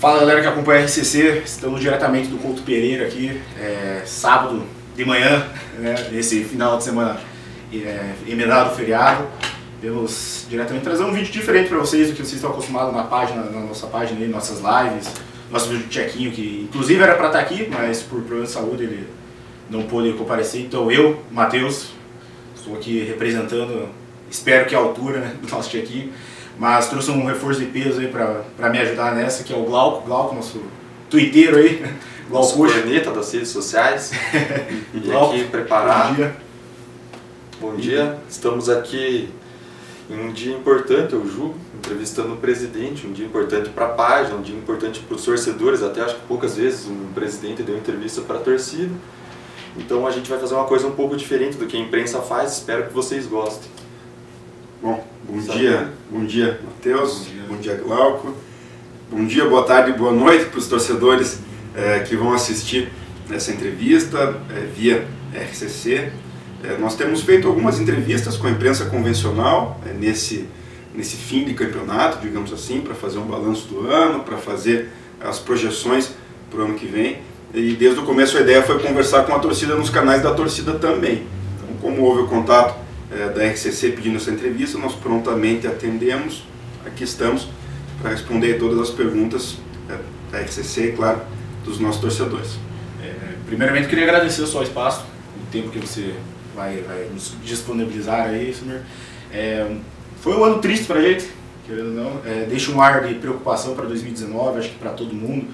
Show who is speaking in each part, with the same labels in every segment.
Speaker 1: Fala galera que acompanha a RCC, estamos diretamente do Couto Pereira aqui, sábado de manhã, né, nesse final de semana emendado feriado. Vamos diretamente trazer um vídeo diferente para vocês do que vocês estão acostumados na nossa página aí, nossas lives, nosso vídeo de Tchequinho, que inclusive era para estar aqui, mas por problema de saúde ele não pôde comparecer. Então eu, Matheus, estou aqui representando, espero que a altura, né, do nosso Tchequinho. Mas trouxe um reforço de peso aí pra me ajudar nessa, que é o Glauco, nosso twitteiro aí.
Speaker 2: Nosso corneta das redes sociais. E
Speaker 1: Glauco,
Speaker 2: aqui preparado.
Speaker 1: bom dia.
Speaker 2: Bom dia. Estamos aqui em um dia importante, eu julgo, entrevistando o presidente, um dia importante para a página, um dia importante para os torcedores, até acho que poucas vezes um presidente deu entrevista para a torcida. Então a gente vai fazer uma coisa um pouco diferente do que a imprensa faz, espero que vocês gostem.
Speaker 3: Bom dia Matheus, bom dia Glauco, bom dia, boa tarde e boa noite para os torcedores que vão assistir essa entrevista via RCC. Nós temos feito algumas entrevistas com a imprensa convencional nesse fim de campeonato, digamos assim, para fazer um balanço do ano, para fazer as projeções para o ano que vem. E desde o começo a ideia foi conversar com a torcida nos canais da torcida também. Então, como houve o contato da RCC pedindo essa entrevista, nós prontamente atendemos. Aqui estamos para responder todas as perguntas da RCC e, claro, dos nossos torcedores.
Speaker 1: Primeiramente, queria agradecer o seu espaço, o tempo que você vai nos disponibilizar aí, senhor. Foi um ano triste para a gente, querendo ou não, deixa um ar de preocupação para 2019, acho que para todo mundo.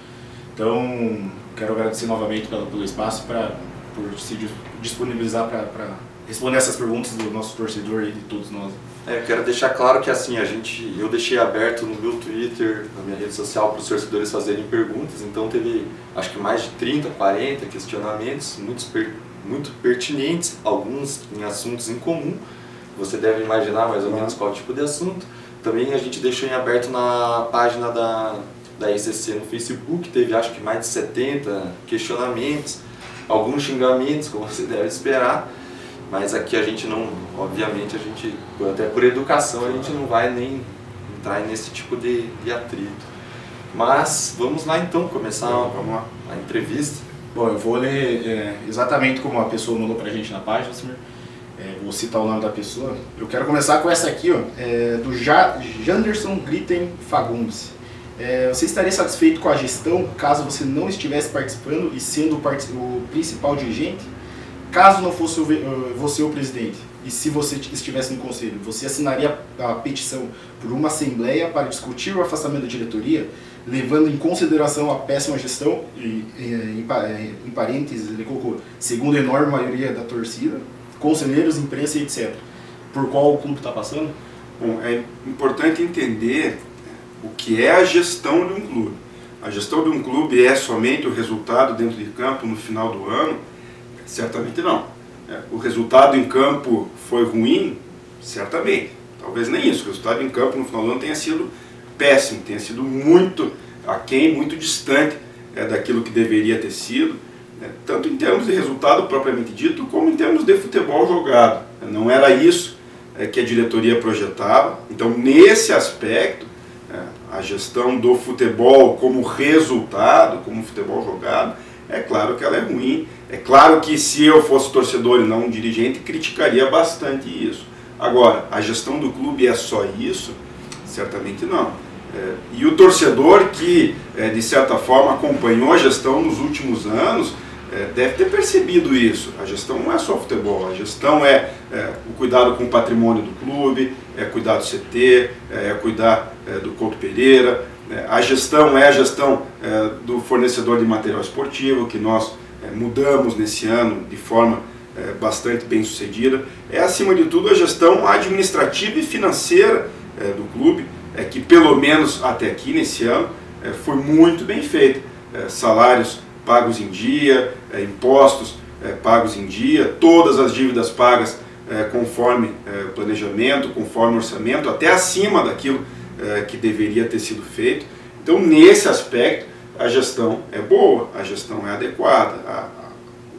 Speaker 1: Então, quero agradecer novamente pelo espaço, por se disponibilizar para responder essas perguntas do nosso torcedor e de todos nós.
Speaker 2: Eu quero deixar claro que assim, eu deixei aberto no meu Twitter, na minha rede social, para os torcedores fazerem perguntas, então teve acho que mais de 30, 40 questionamentos, muito pertinentes, alguns em assuntos em comum, você deve imaginar mais ou menos qual tipo de assunto. Também a gente deixou em aberto na página da RCC no Facebook, teve acho que mais de 70 questionamentos, alguns xingamentos, como você deve esperar. Mas aqui a gente não, obviamente, até por educação, a gente não vai nem entrar nesse tipo de atrito. Mas vamos lá então, começar a entrevista.
Speaker 1: Bom, eu vou ler exatamente como a pessoa mandou pra gente na página, senhor. Vou citar o nome da pessoa. Eu quero começar com essa aqui, ó, do Janderson Glitten Fagundes. Você estaria satisfeito com a gestão caso você não estivesse participando e sendo o principal dirigente? Caso não fosse você o presidente, e se você estivesse no conselho, você assinaria a petição por uma assembleia para discutir o afastamento da diretoria, levando em consideração a péssima gestão, e em parênteses ele colocou, segundo a enorme maioria da torcida, conselheiros, imprensa e etc. Por qual o clube está passando?
Speaker 3: Bom, é importante entender o que é a gestão de um clube. A gestão de um clube é somente o resultado dentro de campo no final do ano? Certamente não. O resultado em campo foi ruim? Certamente. Talvez nem isso. O resultado em campo no final do ano tenha sido péssimo, tenha sido muito aquém, muito distante daquilo que deveria ter sido, tanto em termos de resultado propriamente dito, como em termos de futebol jogado. Não era isso que a diretoria projetava. Então, nesse aspecto, a gestão do futebol como resultado, como futebol jogado, é claro que ela é ruim. É claro que se eu fosse torcedor e não um dirigente, criticaria bastante isso. Agora, a gestão do clube é só isso? Certamente não. E o torcedor que, de certa forma, acompanhou a gestão nos últimos anos, deve ter percebido isso. A gestão não é só futebol, a gestão é o cuidado com o patrimônio do clube, é cuidar do CT, é cuidar do Couto Pereira, a gestão é a gestão do fornecedor de material esportivo, que nós mudamos nesse ano de forma bastante bem sucedida. É, acima de tudo, a gestão administrativa e financeira do clube, que pelo menos até aqui nesse ano foi muito bem feita. Salários pagos em dia, impostos pagos em dia, todas as dívidas pagas conforme planejamento, conforme orçamento, até acima daquilo que deveria ter sido feito. Então, nesse aspecto, a gestão é boa, a gestão é adequada.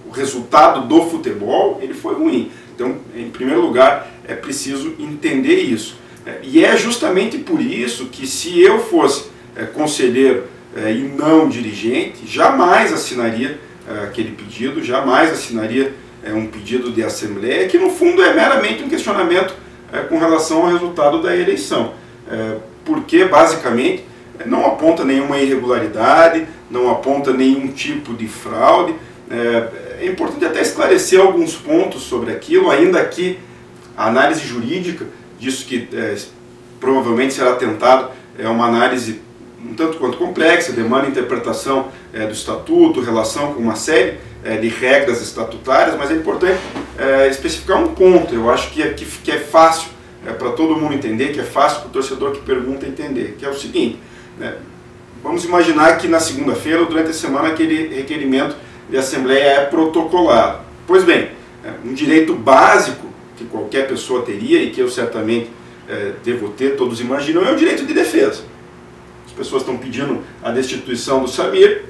Speaker 3: O resultado do futebol ele foi ruim. Então, em primeiro lugar, é preciso entender isso. E é justamente por isso que, se eu fosse conselheiro e não dirigente, jamais assinaria aquele pedido, jamais assinaria um pedido de assembleia, que no fundo é meramente um questionamento com relação ao resultado da eleição, porque basicamente não aponta nenhuma irregularidade, não aponta nenhum tipo de fraude. É importante até esclarecer alguns pontos sobre aquilo, ainda que a análise jurídica disso que provavelmente será tentado é uma análise um tanto quanto complexa, demanda interpretação do estatuto, relação com uma série de regras estatutárias, mas é importante especificar um ponto. Eu acho que é fácil para todo mundo entender, que é fácil para o torcedor que pergunta entender, que é o seguinte: vamos imaginar que na segunda-feira ou durante a semana aquele requerimento de assembleia é protocolado. Pois bem, um direito básico que qualquer pessoa teria e que eu certamente devo ter, todos imaginam, é o direito de defesa. As pessoas estão pedindo a destituição do Samir,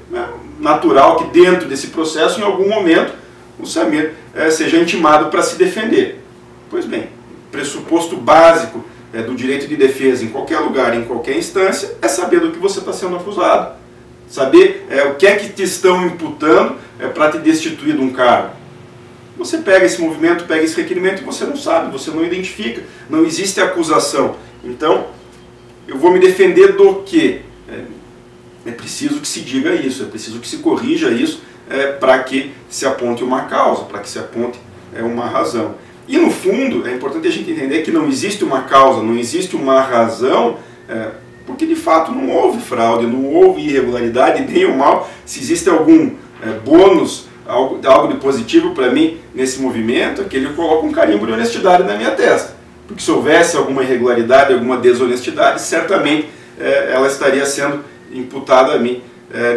Speaker 3: natural que dentro desse processo, em algum momento, o Samir seja intimado para se defender. Pois bem, pressuposto básico do direito de defesa em qualquer lugar, em qualquer instância, é saber do que você está sendo acusado. Saber o que é que te estão imputando para te destituir de um cargo. Você pega esse movimento, pega esse requerimento e você não sabe, você não identifica, não existe acusação. Então, eu vou me defender do quê? É preciso que se diga isso, é preciso que se corrija isso para que se aponte uma causa, para que se aponte uma razão. E no fundo, é importante a gente entender que não existe uma causa, não existe uma razão, porque de fato não houve fraude, não houve irregularidade, nem ou mal. Se existe algum bônus, algo de positivo para mim nesse movimento, é que ele coloca um carimbo de honestidade na minha testa. Porque se houvesse alguma irregularidade, alguma desonestidade, certamente ela estaria sendo imputada a mim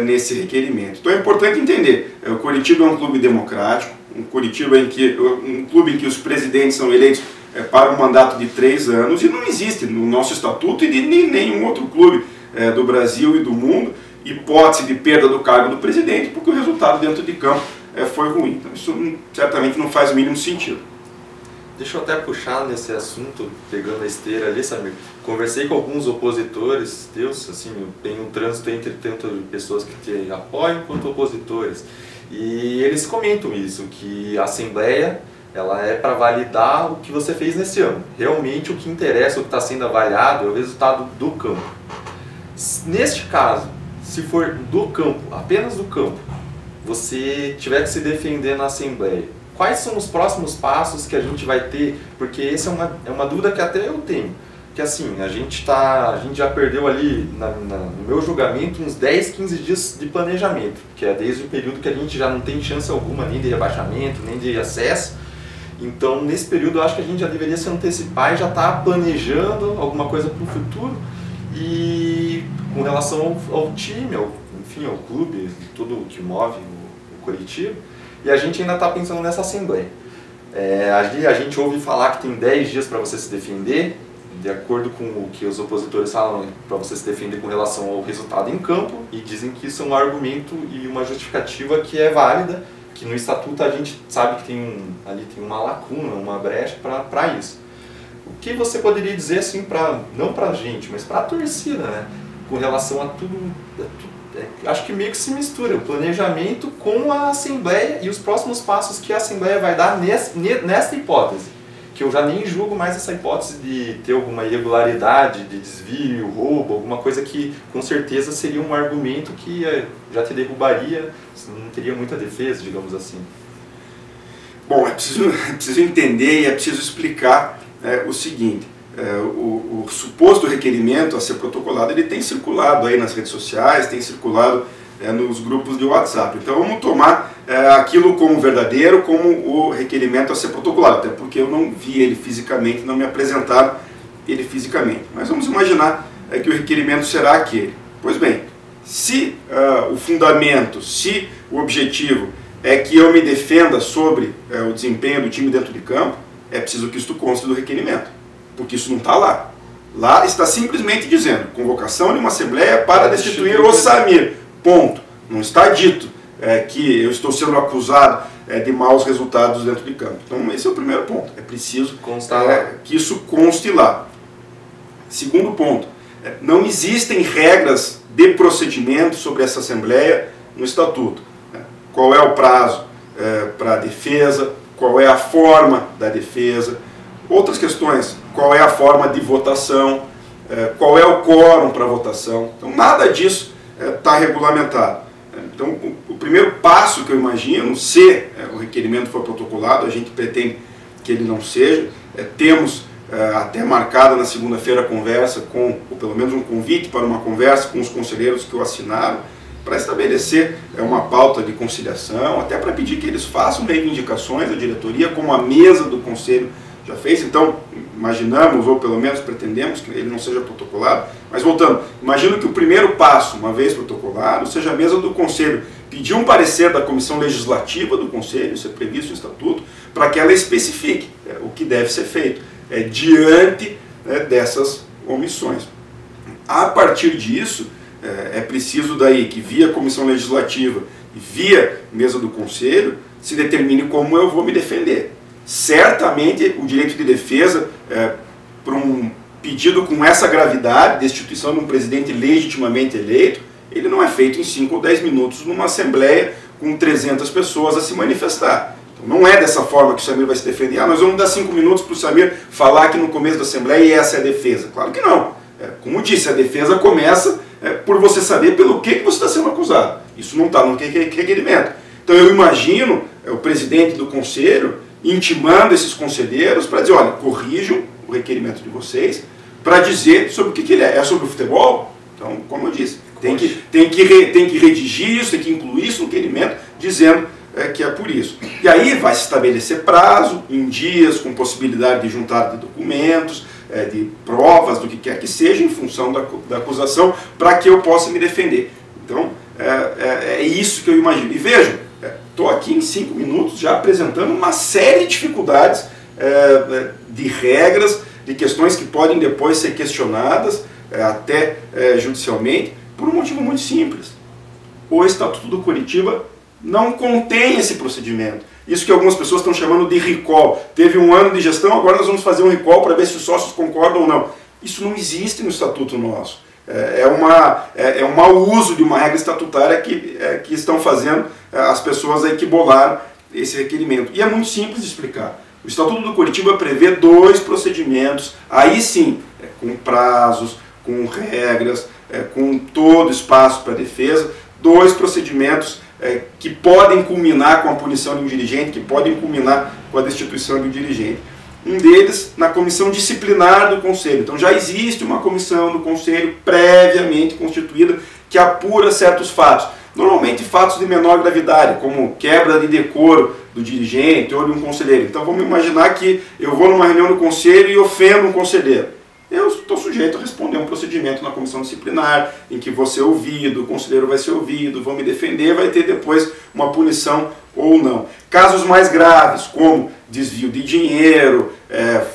Speaker 3: nesse requerimento. Então é importante entender, o Coritiba é um clube democrático, um clube em que os presidentes são eleitos para um mandato de 3 anos, e não existe no nosso estatuto e de nenhum outro clube do Brasil e do mundo hipótese de perda do cargo do presidente, porque o resultado dentro de campo foi ruim. Então isso certamente não faz o mínimo sentido.
Speaker 2: Deixa eu até puxar nesse assunto, pegando a esteira ali, Samir. Conversei com alguns opositores teus, assim, eu tenho um trânsito entre tanto pessoas que te apoiam quanto opositores. E eles comentam isso, que a Assembleia ela é para validar o que você fez nesse ano. Realmente o que interessa, o que está sendo avaliado, é o resultado do campo. Neste caso, se for do campo, apenas do campo, você tiver que se defender na Assembleia, quais são os próximos passos que a gente vai ter? Porque essa é uma dúvida que até eu tenho. Que assim, a gente já perdeu ali, no meu julgamento, uns 10, 15 dias de planejamento, que é desde o período que a gente já não tem chance alguma nem de rebaixamento, nem de acesso. Então, nesse período, eu acho que a gente já deveria se antecipar e já estar planejando alguma coisa para o futuro. E com relação ao time, enfim, ao clube, tudo o que move o Coritiba, e a gente ainda está pensando nessa Assembleia. Ali a gente ouve falar que tem 10 dias para você se defender, de acordo com o que os opositores falam, para você se defender com relação ao resultado em campo, e dizem que isso é um argumento e uma justificativa que é válida, que no estatuto a gente sabe que ali tem uma lacuna, uma brecha para isso. O que você poderia dizer, assim, não para a gente, mas para a torcida, né? Com relação a tudo, acho que meio que se mistura o planejamento com a Assembleia e os próximos passos que a Assembleia vai dar nessa hipótese, que eu já nem julgo mais essa hipótese de ter alguma irregularidade, de desvio, roubo, alguma coisa que com certeza seria um argumento que já te derrubaria, não teria muita defesa, digamos assim.
Speaker 3: Bom, é preciso entender e é preciso explicar o seguinte: o suposto requerimento a ser protocolado, ele tem circulado aí nas redes sociais, tem circulado nos grupos de WhatsApp. Então vamos tomar aquilo como verdadeiro, como o requerimento a ser protocolado, até porque eu não vi ele fisicamente, não me apresentaram ele fisicamente. Mas vamos imaginar que o requerimento será aquele. Pois bem, se o fundamento, se o objetivo é que eu me defenda sobre o desempenho do time dentro de campo, é preciso que isso conste do requerimento, porque isso não está lá. Lá está simplesmente dizendo convocação de uma assembleia para destituir o Samir. Ponto. Não está dito que eu estou sendo acusado de maus resultados dentro de campo. Então esse é o primeiro ponto. É preciso que isso conste lá. Segundo ponto, não existem regras de procedimento sobre essa Assembleia no Estatuto. Qual é o prazo para a defesa, qual é a forma da defesa, outras questões, qual é a forma de votação, qual é o quórum para votação. Então, nada disso está regulamentado. Então, o primeiro passo que eu imagino, se o requerimento for protocolado, a gente pretende que ele não seja, temos até marcada na segunda-feira a conversa ou pelo menos um convite para uma conversa com os conselheiros que o assinaram, para estabelecer uma pauta de conciliação, até para pedir que eles façam reivindicações à diretoria, como a mesa do conselho já fez. Então, imaginamos, ou pelo menos pretendemos, que ele não seja protocolado. Mas voltando, imagino que o primeiro passo, uma vez protocolado, seja a mesa do conselho pedir um parecer da comissão legislativa do conselho, isso é previsto no estatuto, para que ela especifique o que deve ser feito diante dessas omissões. A partir disso, é preciso daí que via comissão legislativa e via mesa do conselho se determine como eu vou me defender. Certamente o direito de defesa por um pedido com essa gravidade, destituição de um presidente legitimamente eleito, ele não é feito em 5 ou 10 minutos numa assembleia com 300 pessoas a se manifestar. Então, não é dessa forma que o Samir vai se defender. Nós vamos dar 5 minutos para o Samir falar aqui no começo da assembleia e essa é a defesa. Claro que não. Como disse, a defesa começa por você saber pelo que você está sendo acusado. Isso não está no requerimento. Então eu imagino o presidente do conselho intimando esses conselheiros para dizer, olha, corrijam o requerimento de vocês, para dizer sobre o que ele é. É sobre o futebol? Então, como eu disse, tem que redigir isso, tem que incluir isso no requerimento, dizendo que é por isso. E aí vai se estabelecer prazo, em dias, com possibilidade de juntar de documentos, de provas, do que quer que seja, em função da acusação, para que eu possa me defender. Então, é isso que eu imagino. E vejam, estou aqui em 5 minutos já apresentando uma série de dificuldades de regras, de questões que podem depois ser questionadas, até judicialmente, por um motivo muito simples. O Estatuto do Coritiba não contém esse procedimento. Isso que algumas pessoas estão chamando de recall. Teve um ano de gestão, agora nós vamos fazer um recall para ver se os sócios concordam ou não. Isso não existe no Estatuto nosso. É um mau uso de uma regra estatutária que estão fazendo as pessoas aí que bolaram esse requerimento. E é muito simples de explicar. O Estatuto do Coritiba prevê 2 procedimentos, aí sim, com prazos, com regras, com todo espaço para defesa, 2 procedimentos que podem culminar com a punição de um dirigente, que podem culminar com a destituição de um dirigente. Um deles na comissão disciplinar do Conselho. Então já existe uma comissão do Conselho previamente constituída que apura certos fatos. Normalmente fatos de menor gravidade, como quebra de decoro do dirigente ou de um conselheiro. Então vamos imaginar que eu vou numa reunião do Conselho e ofendo um conselheiro. Eu estou sujeito a responder um procedimento na comissão disciplinar, em que vou ser ouvido, o conselheiro vai ser ouvido, vou me defender, vai ter depois uma punição ou não. Casos mais graves, como desvio de dinheiro,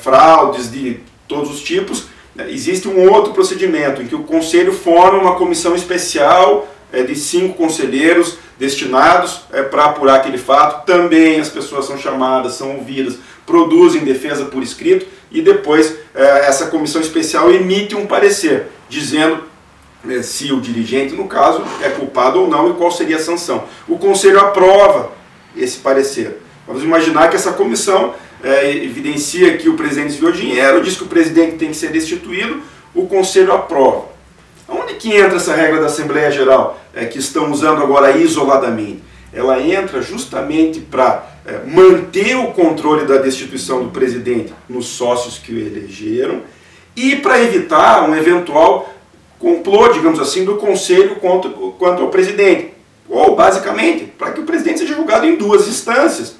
Speaker 3: fraudes de todos os tipos, existe um outro procedimento, em que o conselho forma uma comissão especial de 5 conselheiros destinados para apurar aquele fato. Também as pessoas são chamadas, são ouvidas, produzem defesa por escrito e depois essa comissão especial emite um parecer dizendo se o dirigente, no caso, é culpado ou não e qual seria a sanção. O conselho aprova esse parecer. Vamos imaginar que essa comissão evidencia que o presidente desviou dinheiro, diz que o presidente tem que ser destituído, o conselho aprova. Onde que entra essa regra da Assembleia Geral que estão usando agora isoladamente? Ela entra justamente para manter o controle da destituição do presidente nos sócios que o elegeram e para evitar um eventual complô, digamos assim, do Conselho quanto ao presidente. Ou, basicamente, para que o presidente seja julgado em 2 instâncias,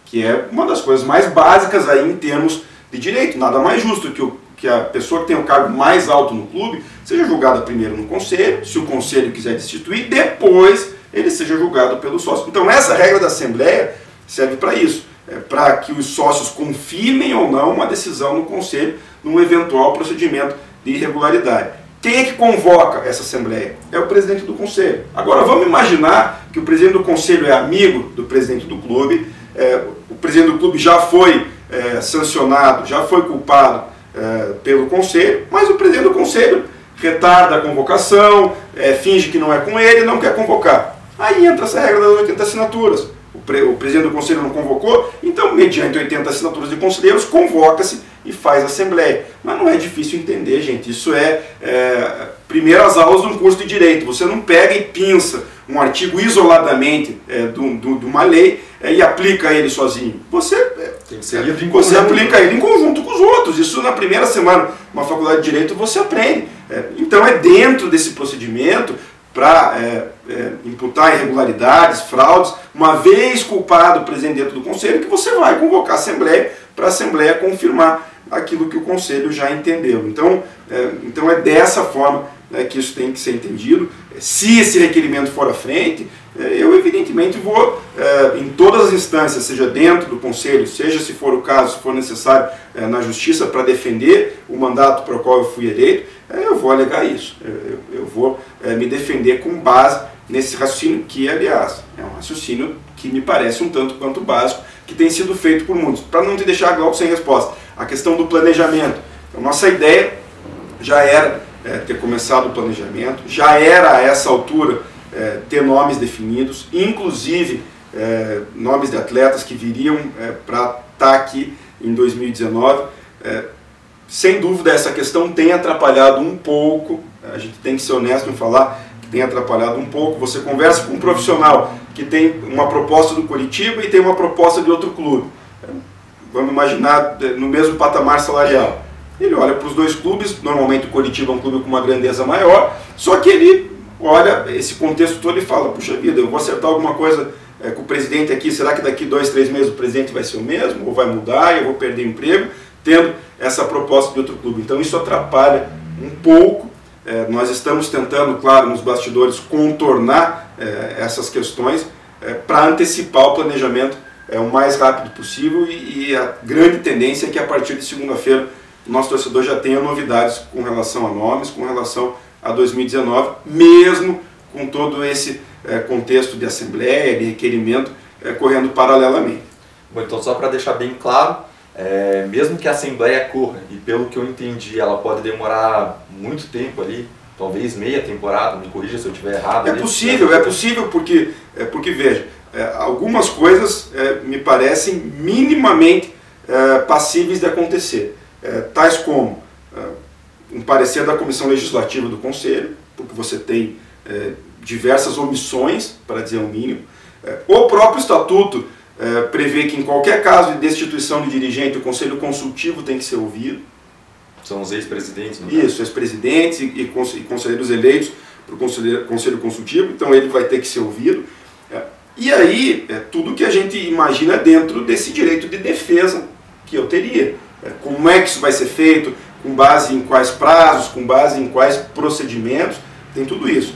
Speaker 3: que é uma das coisas mais básicas aí em termos de direito. Nada mais justo que a pessoa que tem o cargo mais alto no clube seja julgada primeiro no Conselho, se o Conselho quiser destituir, depois ele seja julgado pelo sócio. Então essa regra da Assembleia serve para isso, para que os sócios confirmem ou não uma decisão no Conselho num eventual procedimento de irregularidade. Quem é que convoca essa Assembleia? É o presidente do Conselho. Agora vamos imaginar que o presidente do Conselho é amigo do presidente do clube, o presidente do clube já foi sancionado, já foi culpado pelo Conselho, mas o presidente do Conselho retarda a convocação, finge que não é com ele, não quer convocar. Aí entra essa regra das 80 assinaturas. O presidente do conselho não convocou, então, mediante 80 assinaturas de conselheiros, convoca-se e faz assembleia. Mas não é difícil entender, gente. Isso primeiras aulas de um curso de direito. Você não pega e pinça um artigo isoladamente de uma lei e aplica ele sozinho. Você aplica ele em conjunto com os outros. Isso na primeira semana, uma faculdade de direito, você aprende. Então é dentro desse procedimento para imputar irregularidades, fraudes, uma vez culpado o presidente dentro do conselho, que você vai convocar a assembleia para a assembleia confirmar aquilo que o conselho já entendeu. Então é dessa forma que isso tem que ser entendido. Se esse requerimento for à frente, eu evidentemente vou, em todas as instâncias, seja dentro do conselho, seja, se for o caso, se for necessário, na justiça, para defender o mandato para o qual eu fui eleito, eu vou alegar isso. Eu vou me defender com base nesse raciocínio que, aliás, é um raciocínio que me parece um tanto quanto básico, que tem sido feito por muitos. Para não te deixar, Glauco, sem resposta, a questão do planejamento. A nossa ideia já era ter começado o planejamento, já era a essa altura ter nomes definidos, inclusive nomes de atletas que viriam para estar aqui em 2019. Sem dúvida essa questão tem atrapalhado um pouco, a gente tem que ser honesto em falar que tem atrapalhado um pouco. Você conversa com um profissional que tem uma proposta do Coritiba e tem uma proposta de outro clube, vamos imaginar no mesmo patamar salarial. Ele olha para os dois clubes, normalmente o Coritiba é um clube com uma grandeza maior, só que ele olha esse contexto todo e fala, puxa vida, eu vou acertar alguma coisa com o presidente aqui, será que daqui 2, 3 meses o presidente vai ser o mesmo, ou vai mudar e eu vou perder emprego, tendo essa proposta de outro clube. Então isso atrapalha um pouco. Nós estamos tentando, claro, nos bastidores, contornar essas questões para antecipar o planejamento o mais rápido possível, e a grande tendência é que a partir de segunda-feira o nosso torcedor já tenha novidades com relação a nomes, com relação a 2019, mesmo com todo esse contexto de assembleia, de requerimento correndo paralelamente.
Speaker 2: Bom, então só para deixar bem claro, mesmo que a assembleia corra, e pelo que eu entendi, ela pode demorar muito tempo ali, talvez meia temporada, me corrija se eu estiver errado.
Speaker 3: É possível porque veja, algumas coisas me parecem minimamente passíveis de acontecer. Tais como um parecer da Comissão Legislativa do Conselho, porque você tem diversas omissões, para dizer o mínimo. O próprio Estatuto prevê que em qualquer caso de destituição de dirigente, o Conselho Consultivo tem que ser ouvido.
Speaker 2: São os ex-presidentes, não é?
Speaker 3: Isso, ex-presidentes e conselheiros eleitos para o Conselho Consultivo, então ele vai ter que ser ouvido. E aí, tudo que a gente imagina dentro desse direito de defesa que eu teria. Como é que isso vai ser feito, com base em quais prazos, com base em quais procedimentos, tem tudo isso.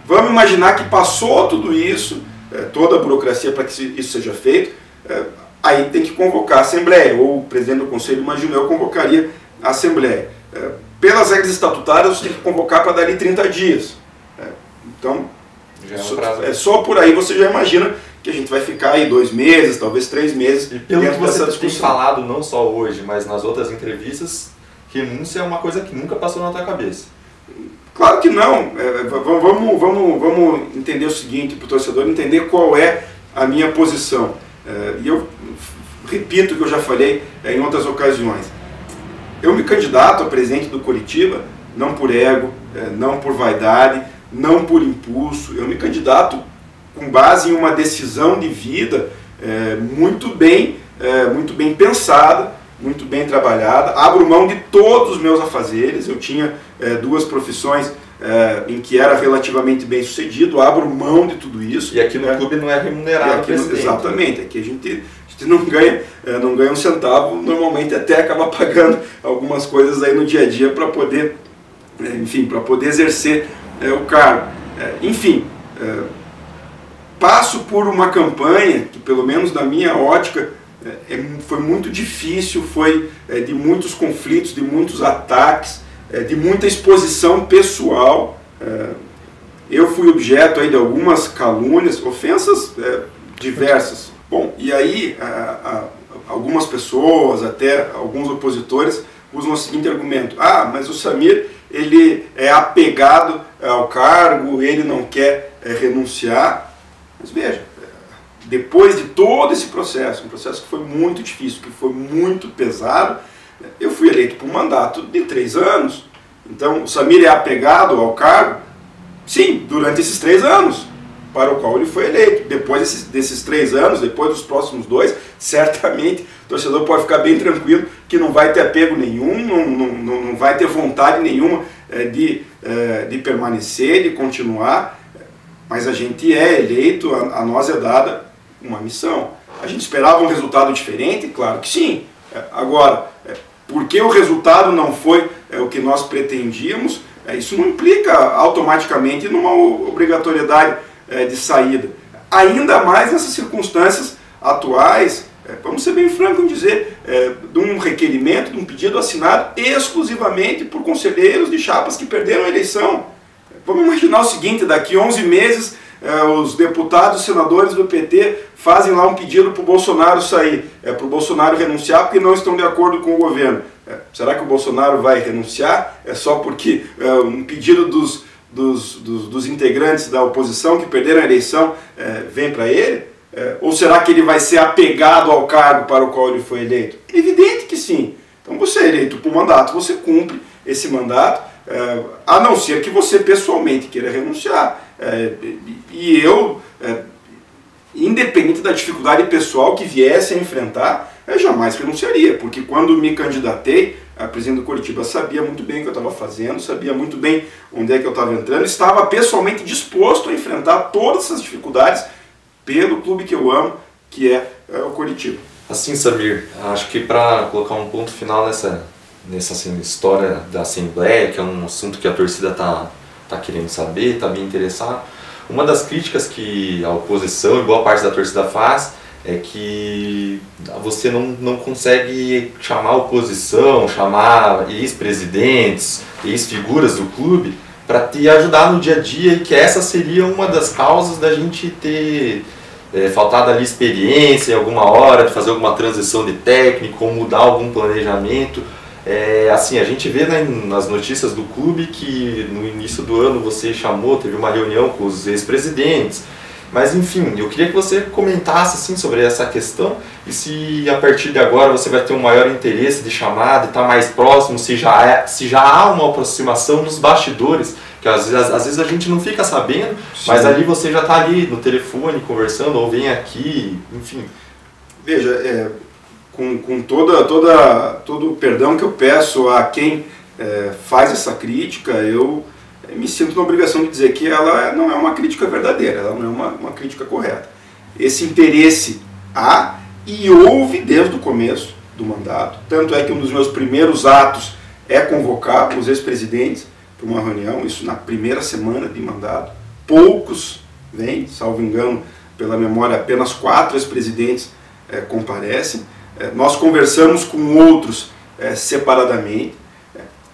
Speaker 3: Vamos imaginar que passou tudo isso, toda a burocracia para que isso seja feito, aí tem que convocar a Assembleia, ou o presidente do Conselho, imagino eu, convocaria a Assembleia. Pelas regras estatutárias, você tem que convocar para dali 30 dias. Então,
Speaker 2: já é um prazo.
Speaker 3: Só por aí você já imagina que a gente vai ficar aí 2 meses, talvez 3 meses.
Speaker 2: E pelo que você tem falado, não só hoje, mas nas outras entrevistas, renúncia é uma coisa que nunca passou na tua cabeça.
Speaker 3: Claro que não. Vamos entender o seguinte, para o torcedor entender qual é a minha posição. E eu repito o que eu já falei em outras ocasiões. Eu me candidato a presidente do Coritiba, não por ego, não por vaidade, não por impulso. Eu me candidato com base em uma decisão de vida muito bem pensada, muito bem trabalhada. Abro mão de todos os meus afazeres. Eu tinha 2 profissões em que era relativamente bem sucedido. Abro mão de tudo isso.
Speaker 2: E aqui no clube não é remunerado.
Speaker 3: Exatamente. Aqui a gente não ganha um centavo. Normalmente até acaba pagando algumas coisas aí no dia a dia para poder, enfim, para poder exercer o cargo. Passo por uma campanha que, pelo menos na minha ótica, foi muito difícil, foi de muitos conflitos, de muitos ataques, de muita exposição pessoal. Eu fui objeto aí de algumas calúnias, ofensas diversas. Bom, e aí algumas pessoas, até alguns opositores, usam o seguinte argumento: mas o Samir, ele é apegado ao cargo, ele não quer renunciar. Mas veja, depois de todo esse processo, um processo que foi muito difícil, que foi muito pesado, eu fui eleito por um mandato de 3 anos. Então, o Samir é apegado ao cargo, sim, durante esses 3 anos, para o qual ele foi eleito. Depois desses 3 anos, depois dos próximos 2, certamente o torcedor pode ficar bem tranquilo que não vai ter apego nenhum, não vai ter vontade nenhuma de permanecer, de continuar, mas a gente é eleito, a nós é dada uma missão. A gente esperava um resultado diferente? Claro que sim. Agora, porque o resultado não foi o que nós pretendíamos, isso não implica automaticamente numa obrigatoriedade de saída. Ainda mais nessas circunstâncias atuais, vamos ser bem francos em dizer, de um requerimento, de um pedido assinado exclusivamente por conselheiros de chapas que perderam a eleição. Vamos imaginar o seguinte, daqui 11 meses os deputados, os senadores do PT fazem lá um pedido para o Bolsonaro sair, para o Bolsonaro renunciar porque não estão de acordo com o governo. Será que o Bolsonaro vai renunciar? É só porque um pedido dos integrantes da oposição que perderam a eleição vem para ele? Ou será que ele vai ser apegado ao cargo para o qual ele foi eleito? É evidente que sim. Então você é eleito por mandato, você cumpre esse mandato, a não ser que você pessoalmente queira renunciar. E eu, independente da dificuldade pessoal que viesse a enfrentar, eu jamais renunciaria, porque quando me candidatei a presidente do Coritiba, sabia muito bem o que eu estava fazendo, sabia muito bem onde é que eu estava entrando, estava pessoalmente disposto a enfrentar todas essas dificuldades pelo clube que eu amo, que é o Coritiba.
Speaker 2: Assim, Samir, acho que para colocar um ponto final nessa assim, história da Assembleia, que é um assunto que a torcida tá querendo saber, tá bem interessado, uma das críticas que a oposição e boa parte da torcida faz é que você não consegue chamar a oposição, chamar ex-presidentes, ex-figuras do clube para te ajudar no dia a dia, e que essa seria uma das causas da gente ter faltado ali experiência em alguma hora, de fazer alguma transição de técnico ou mudar algum planejamento. Assim, a gente vê nas notícias do clube que no início do ano você teve uma reunião com os ex-presidentes, mas enfim, eu queria que você comentasse assim, sobre essa questão, e se a partir de agora você vai ter um maior interesse de chamar, de estar mais próximo, se já há uma aproximação nos bastidores, que às vezes a gente não fica sabendo, sim, mas ali você já está ali no telefone conversando, ou vem aqui, enfim.
Speaker 3: Veja, com todo o perdão que eu peço a quem faz essa crítica, eu me sinto na obrigação de dizer que ela não é uma crítica verdadeira, ela não é uma crítica correta. Esse interesse há e houve desde o começo do mandato, tanto é que um dos meus primeiros atos é convocar os ex-presidentes para uma reunião, isso na primeira semana de mandato. Poucos vêm, salvo engano, pela memória, apenas 4 ex-presidentes comparecem. Nós conversamos com outros separadamente,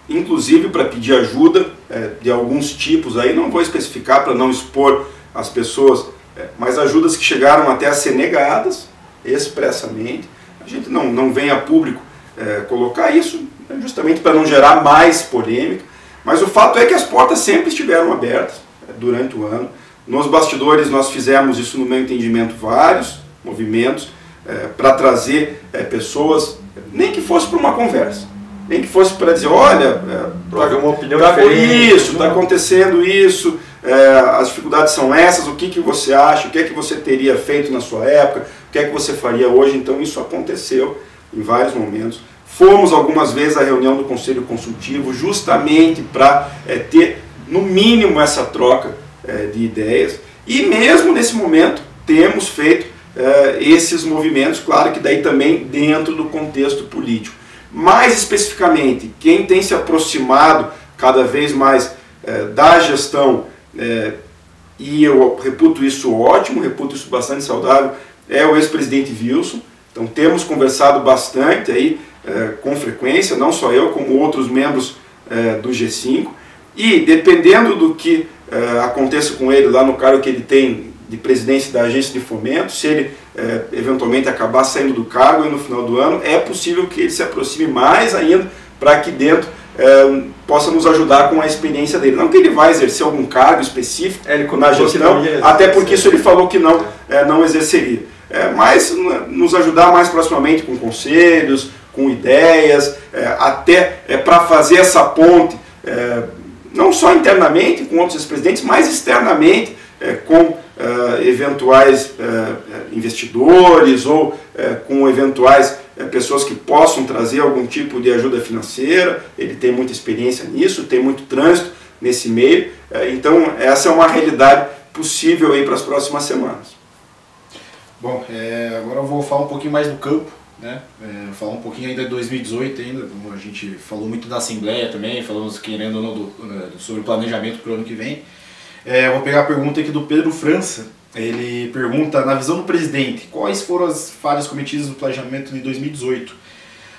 Speaker 3: inclusive para pedir ajuda de alguns tipos, aí não vou especificar para não expor as pessoas, mas ajudas que chegaram até a ser negadas expressamente. A gente não vem a público colocar isso, justamente para não gerar mais polêmica, mas o fato é que as portas sempre estiveram abertas durante o ano. Nos bastidores nós fizemos isso, no meu entendimento, vários movimentos para trazer pessoas, nem que fosse para uma conversa, nem que fosse para dizer, olha,
Speaker 2: para uma opinião diferente,
Speaker 3: isso, está acontecendo isso, as dificuldades são essas, o que você acha, o que é que você teria feito na sua época, o que é que você faria hoje. Então isso aconteceu em vários momentos. Fomos algumas vezes à reunião do Conselho Consultivo justamente para ter, no mínimo, essa troca de ideias, e mesmo nesse momento temos feito esses movimentos, claro que daí também dentro do contexto político. Mais especificamente, quem tem se aproximado cada vez mais da gestão, e eu reputo isso ótimo, reputo isso bastante saudável, é o ex-presidente Wilson. Então temos conversado bastante aí, com frequência, não só eu, como outros membros do G5, e dependendo do que aconteça com ele lá no cargo que ele tem de presidência da agência de fomento, se ele eventualmente acabar saindo do cargo aí no final do ano, é possível que ele se aproxime mais ainda para aqui dentro possa nos ajudar com a experiência dele. Não que ele vai exercer algum cargo específico na gestão, até porque isso ele falou que não exerceria. Mas nos ajudar mais proximamente com conselhos, com ideias, até para fazer essa ponte, não só internamente com outros ex-presidentes, mas externamente com eventuais investidores ou com eventuais pessoas que possam trazer algum tipo de ajuda financeira. Ele tem muita experiência nisso, tem muito trânsito nesse meio, então essa é uma realidade possível aí para as próximas semanas.
Speaker 1: Bom, agora eu vou falar um pouquinho mais do campo, né? Falar um pouquinho ainda de 2018 ainda, a gente falou muito da Assembleia também, falamos querendo ou não sobre o planejamento para o ano que vem. Vou pegar a pergunta aqui do Pedro França. Ele pergunta, na visão do presidente, quais foram as falhas cometidas no planejamento de 2018?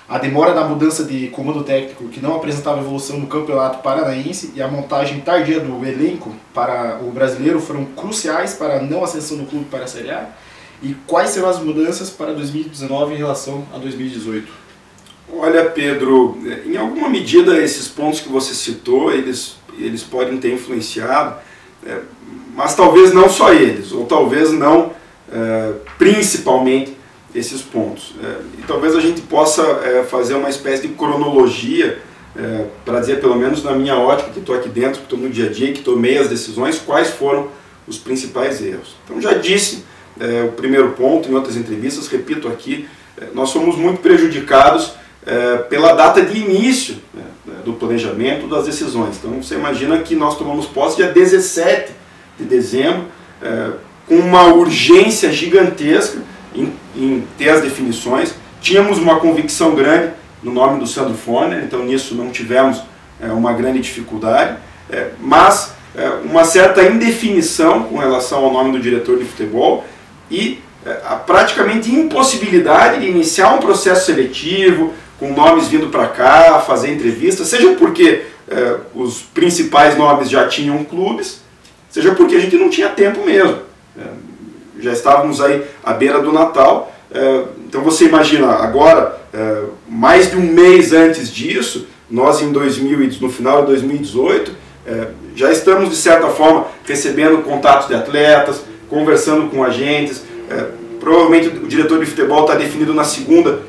Speaker 1: A demora da mudança de comando técnico, que não apresentava evolução no campeonato paranaense, e a montagem tardia do elenco para o brasileiro foram cruciais para a não ascensão do clube para a Série A? E quais serão as mudanças para 2019 em relação a 2018?
Speaker 3: Olha, Pedro, em alguma medida esses pontos que você citou, eles podem ter influenciado, mas talvez não só eles, ou talvez não principalmente esses pontos. E talvez a gente possa fazer uma espécie de cronologia, para dizer, pelo menos na minha ótica, que estou aqui dentro, que estou no dia a dia, que tomei as decisões, quais foram os principais erros. Então já disse o primeiro ponto em outras entrevistas, repito aqui, nós somos muito prejudicados pela data de início do planejamento das decisões. Então você imagina que nós tomamos posse dia 17 de dezembro, com uma urgência gigantesca em ter as definições. Tínhamos uma convicção grande no nome do Sandro Forner, então nisso não tivemos uma grande dificuldade, mas uma certa indefinição com relação ao nome do diretor de futebol e a praticamente impossibilidade de iniciar um processo seletivo, com nomes vindo para cá, fazer entrevistas, seja porque os principais nomes já tinham clubes, seja porque a gente não tinha tempo mesmo. Já estávamos aí à beira do Natal, então você imagina, agora, mais de um mês antes disso, nós no final de 2018, já estamos de certa forma recebendo contatos de atletas, conversando com agentes, provavelmente o diretor de futebol está definido na segunda,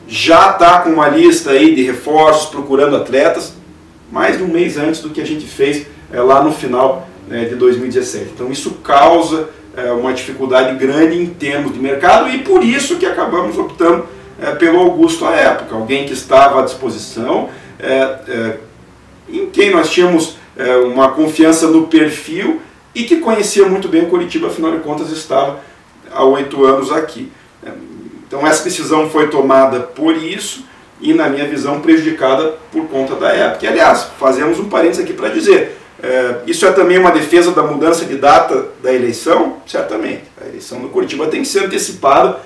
Speaker 3: já está com uma lista aí de reforços, procurando atletas, mais de um mês antes do que a gente fez lá no final de 2017. Então isso causa uma dificuldade grande em termos de mercado e por isso que acabamos optando pelo Augusto à época, alguém que estava à disposição, em quem nós tínhamos uma confiança no perfil e que conhecia muito bem o Coritiba, afinal de contas estava há 8 anos aqui. Então essa decisão foi tomada por isso e, na minha visão, prejudicada por conta da época. E, aliás, fazemos um parênteses aqui para dizer, isso é também uma defesa da mudança de data da eleição? Certamente. A eleição do Coritiba tem que ser antecipada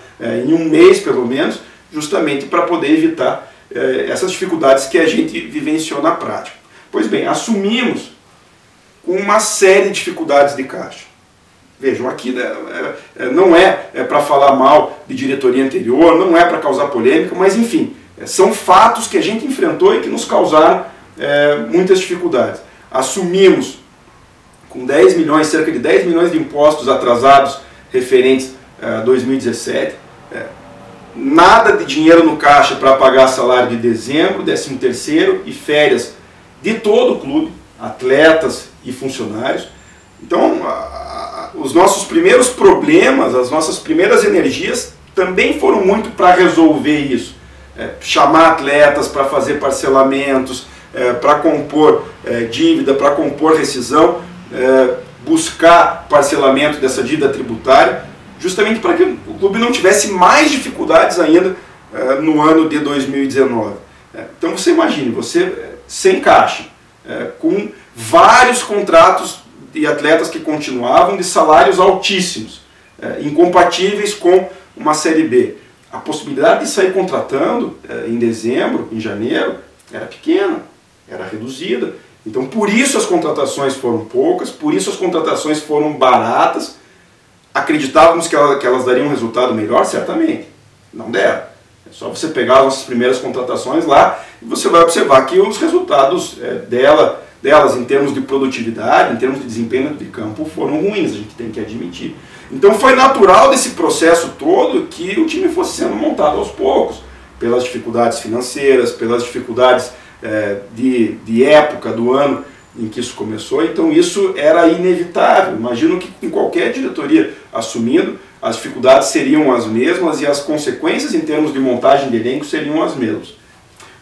Speaker 3: em um mês, pelo menos, justamente para poder evitar essas dificuldades que a gente vivenciou na prática. Pois bem, assumimos com uma série de dificuldades de caixa. Vejam, aqui não é para falar mal de diretoria anterior, não é para causar polêmica, mas enfim, são fatos que a gente enfrentou e que nos causaram muitas dificuldades. Assumimos com 10 milhões, cerca de 10 milhões de impostos atrasados referentes a 2017, nada de dinheiro no caixa para pagar salário de dezembro, 13º e férias de todo o clube, atletas e funcionários. Então, os nossos primeiros problemas, as nossas primeiras energias também foram muito para resolver isso. Chamar atletas para fazer parcelamentos, para compor dívida, para compor rescisão, buscar parcelamento dessa dívida tributária, justamente para que o clube não tivesse mais dificuldades ainda no ano de 2019. Então você imagine, você sem caixa, com vários contratos de atletas que continuavam de salários altíssimos, incompatíveis com uma Série B. A possibilidade de sair contratando em dezembro, em janeiro, era pequena, era reduzida. Então por isso as contratações foram poucas, por isso as contratações foram baratas. Acreditávamos que elas dariam um resultado melhor? Certamente. Não deram. É só você pegar as nossas primeiras contratações lá e você vai observar que os resultados delas em termos de produtividade, em termos de desempenho de campo, foram ruins, a gente tem que admitir. Então foi natural desse processo todo que o time fosse sendo montado aos poucos, pelas dificuldades financeiras, pelas dificuldades de época do ano em que isso começou. Então isso era inevitável. Imagino que com qualquer diretoria assumindo, as dificuldades seriam as mesmas e as consequências em termos de montagem de elenco seriam as mesmas.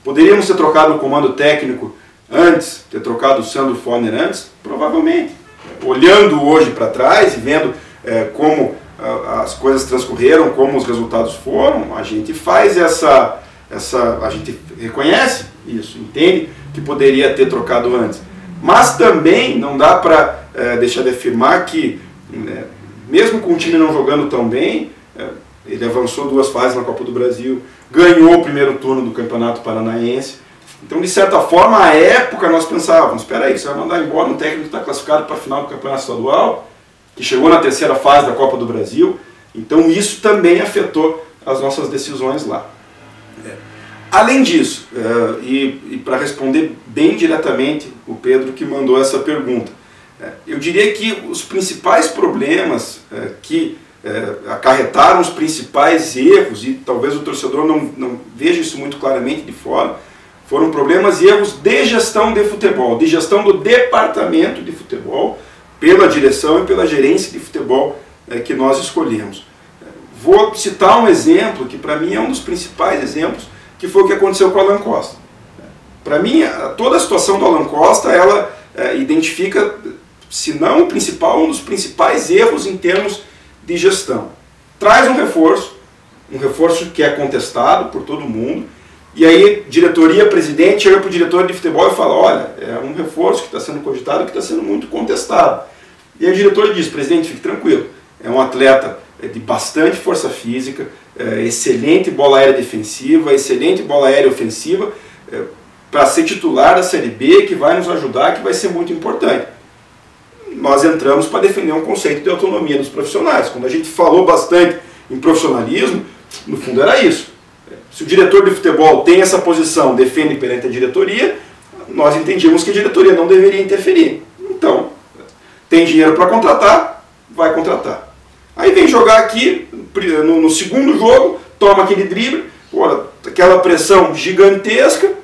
Speaker 3: Poderíamos ter trocado o comando técnico antes, ter trocado o Sandro Forner antes? Provavelmente. Olhando hoje para trás e vendo como as coisas transcorreram, como os resultados foram, a gente faz a gente reconhece isso, entende que poderia ter trocado antes. Mas também não dá para deixar de afirmar que, mesmo com o time não jogando tão bem, ele avançou 2 fases na Copa do Brasil, ganhou o primeiro turno do Campeonato Paranaense. Então, de certa forma, à época nós pensávamos, espera aí, você vai mandar embora um técnico que está classificado para a final do Campeonato Estadual, que chegou na 3ª fase da Copa do Brasil. Então isso também afetou as nossas decisões lá. Além disso, e para responder bem diretamente o Pedro que mandou essa pergunta, eu diria que os principais problemas que acarretaram os principais erros, e talvez o torcedor não veja isso muito claramente de fora, foram problemas e erros de gestão de futebol, de gestão do departamento de futebol, pela direção e pela gerência de futebol que nós escolhemos. Vou citar um exemplo que para mim é um dos principais exemplos, que foi o que aconteceu com o Alan Costa. Para mim, toda a situação do Alan Costa, ela identifica, se não o principal, um dos principais erros em termos de gestão. Traz um reforço que é contestado por todo mundo, e aí diretoria, presidente, chega para o diretor de futebol e fala, olha, é um reforço que está sendo cogitado, que está sendo muito contestado. E aí o diretor diz, presidente, fique tranquilo, é um atleta de bastante força física, excelente bola aérea defensiva, excelente bola aérea ofensiva, para ser titular da Série B, que vai nos ajudar, que vai ser muito importante. Nós entramos para defender um conceito de autonomia dos profissionais. Quando a gente falou bastante em profissionalismo, no fundo era isso. Se o diretor de futebol tem essa posição, defende perante a diretoria, nós entendíamos que a diretoria não deveria interferir. Então, tem dinheiro para contratar, vai contratar. Aí vem jogar aqui, no segundo jogo, toma aquele drible, aquela pressão gigantesca,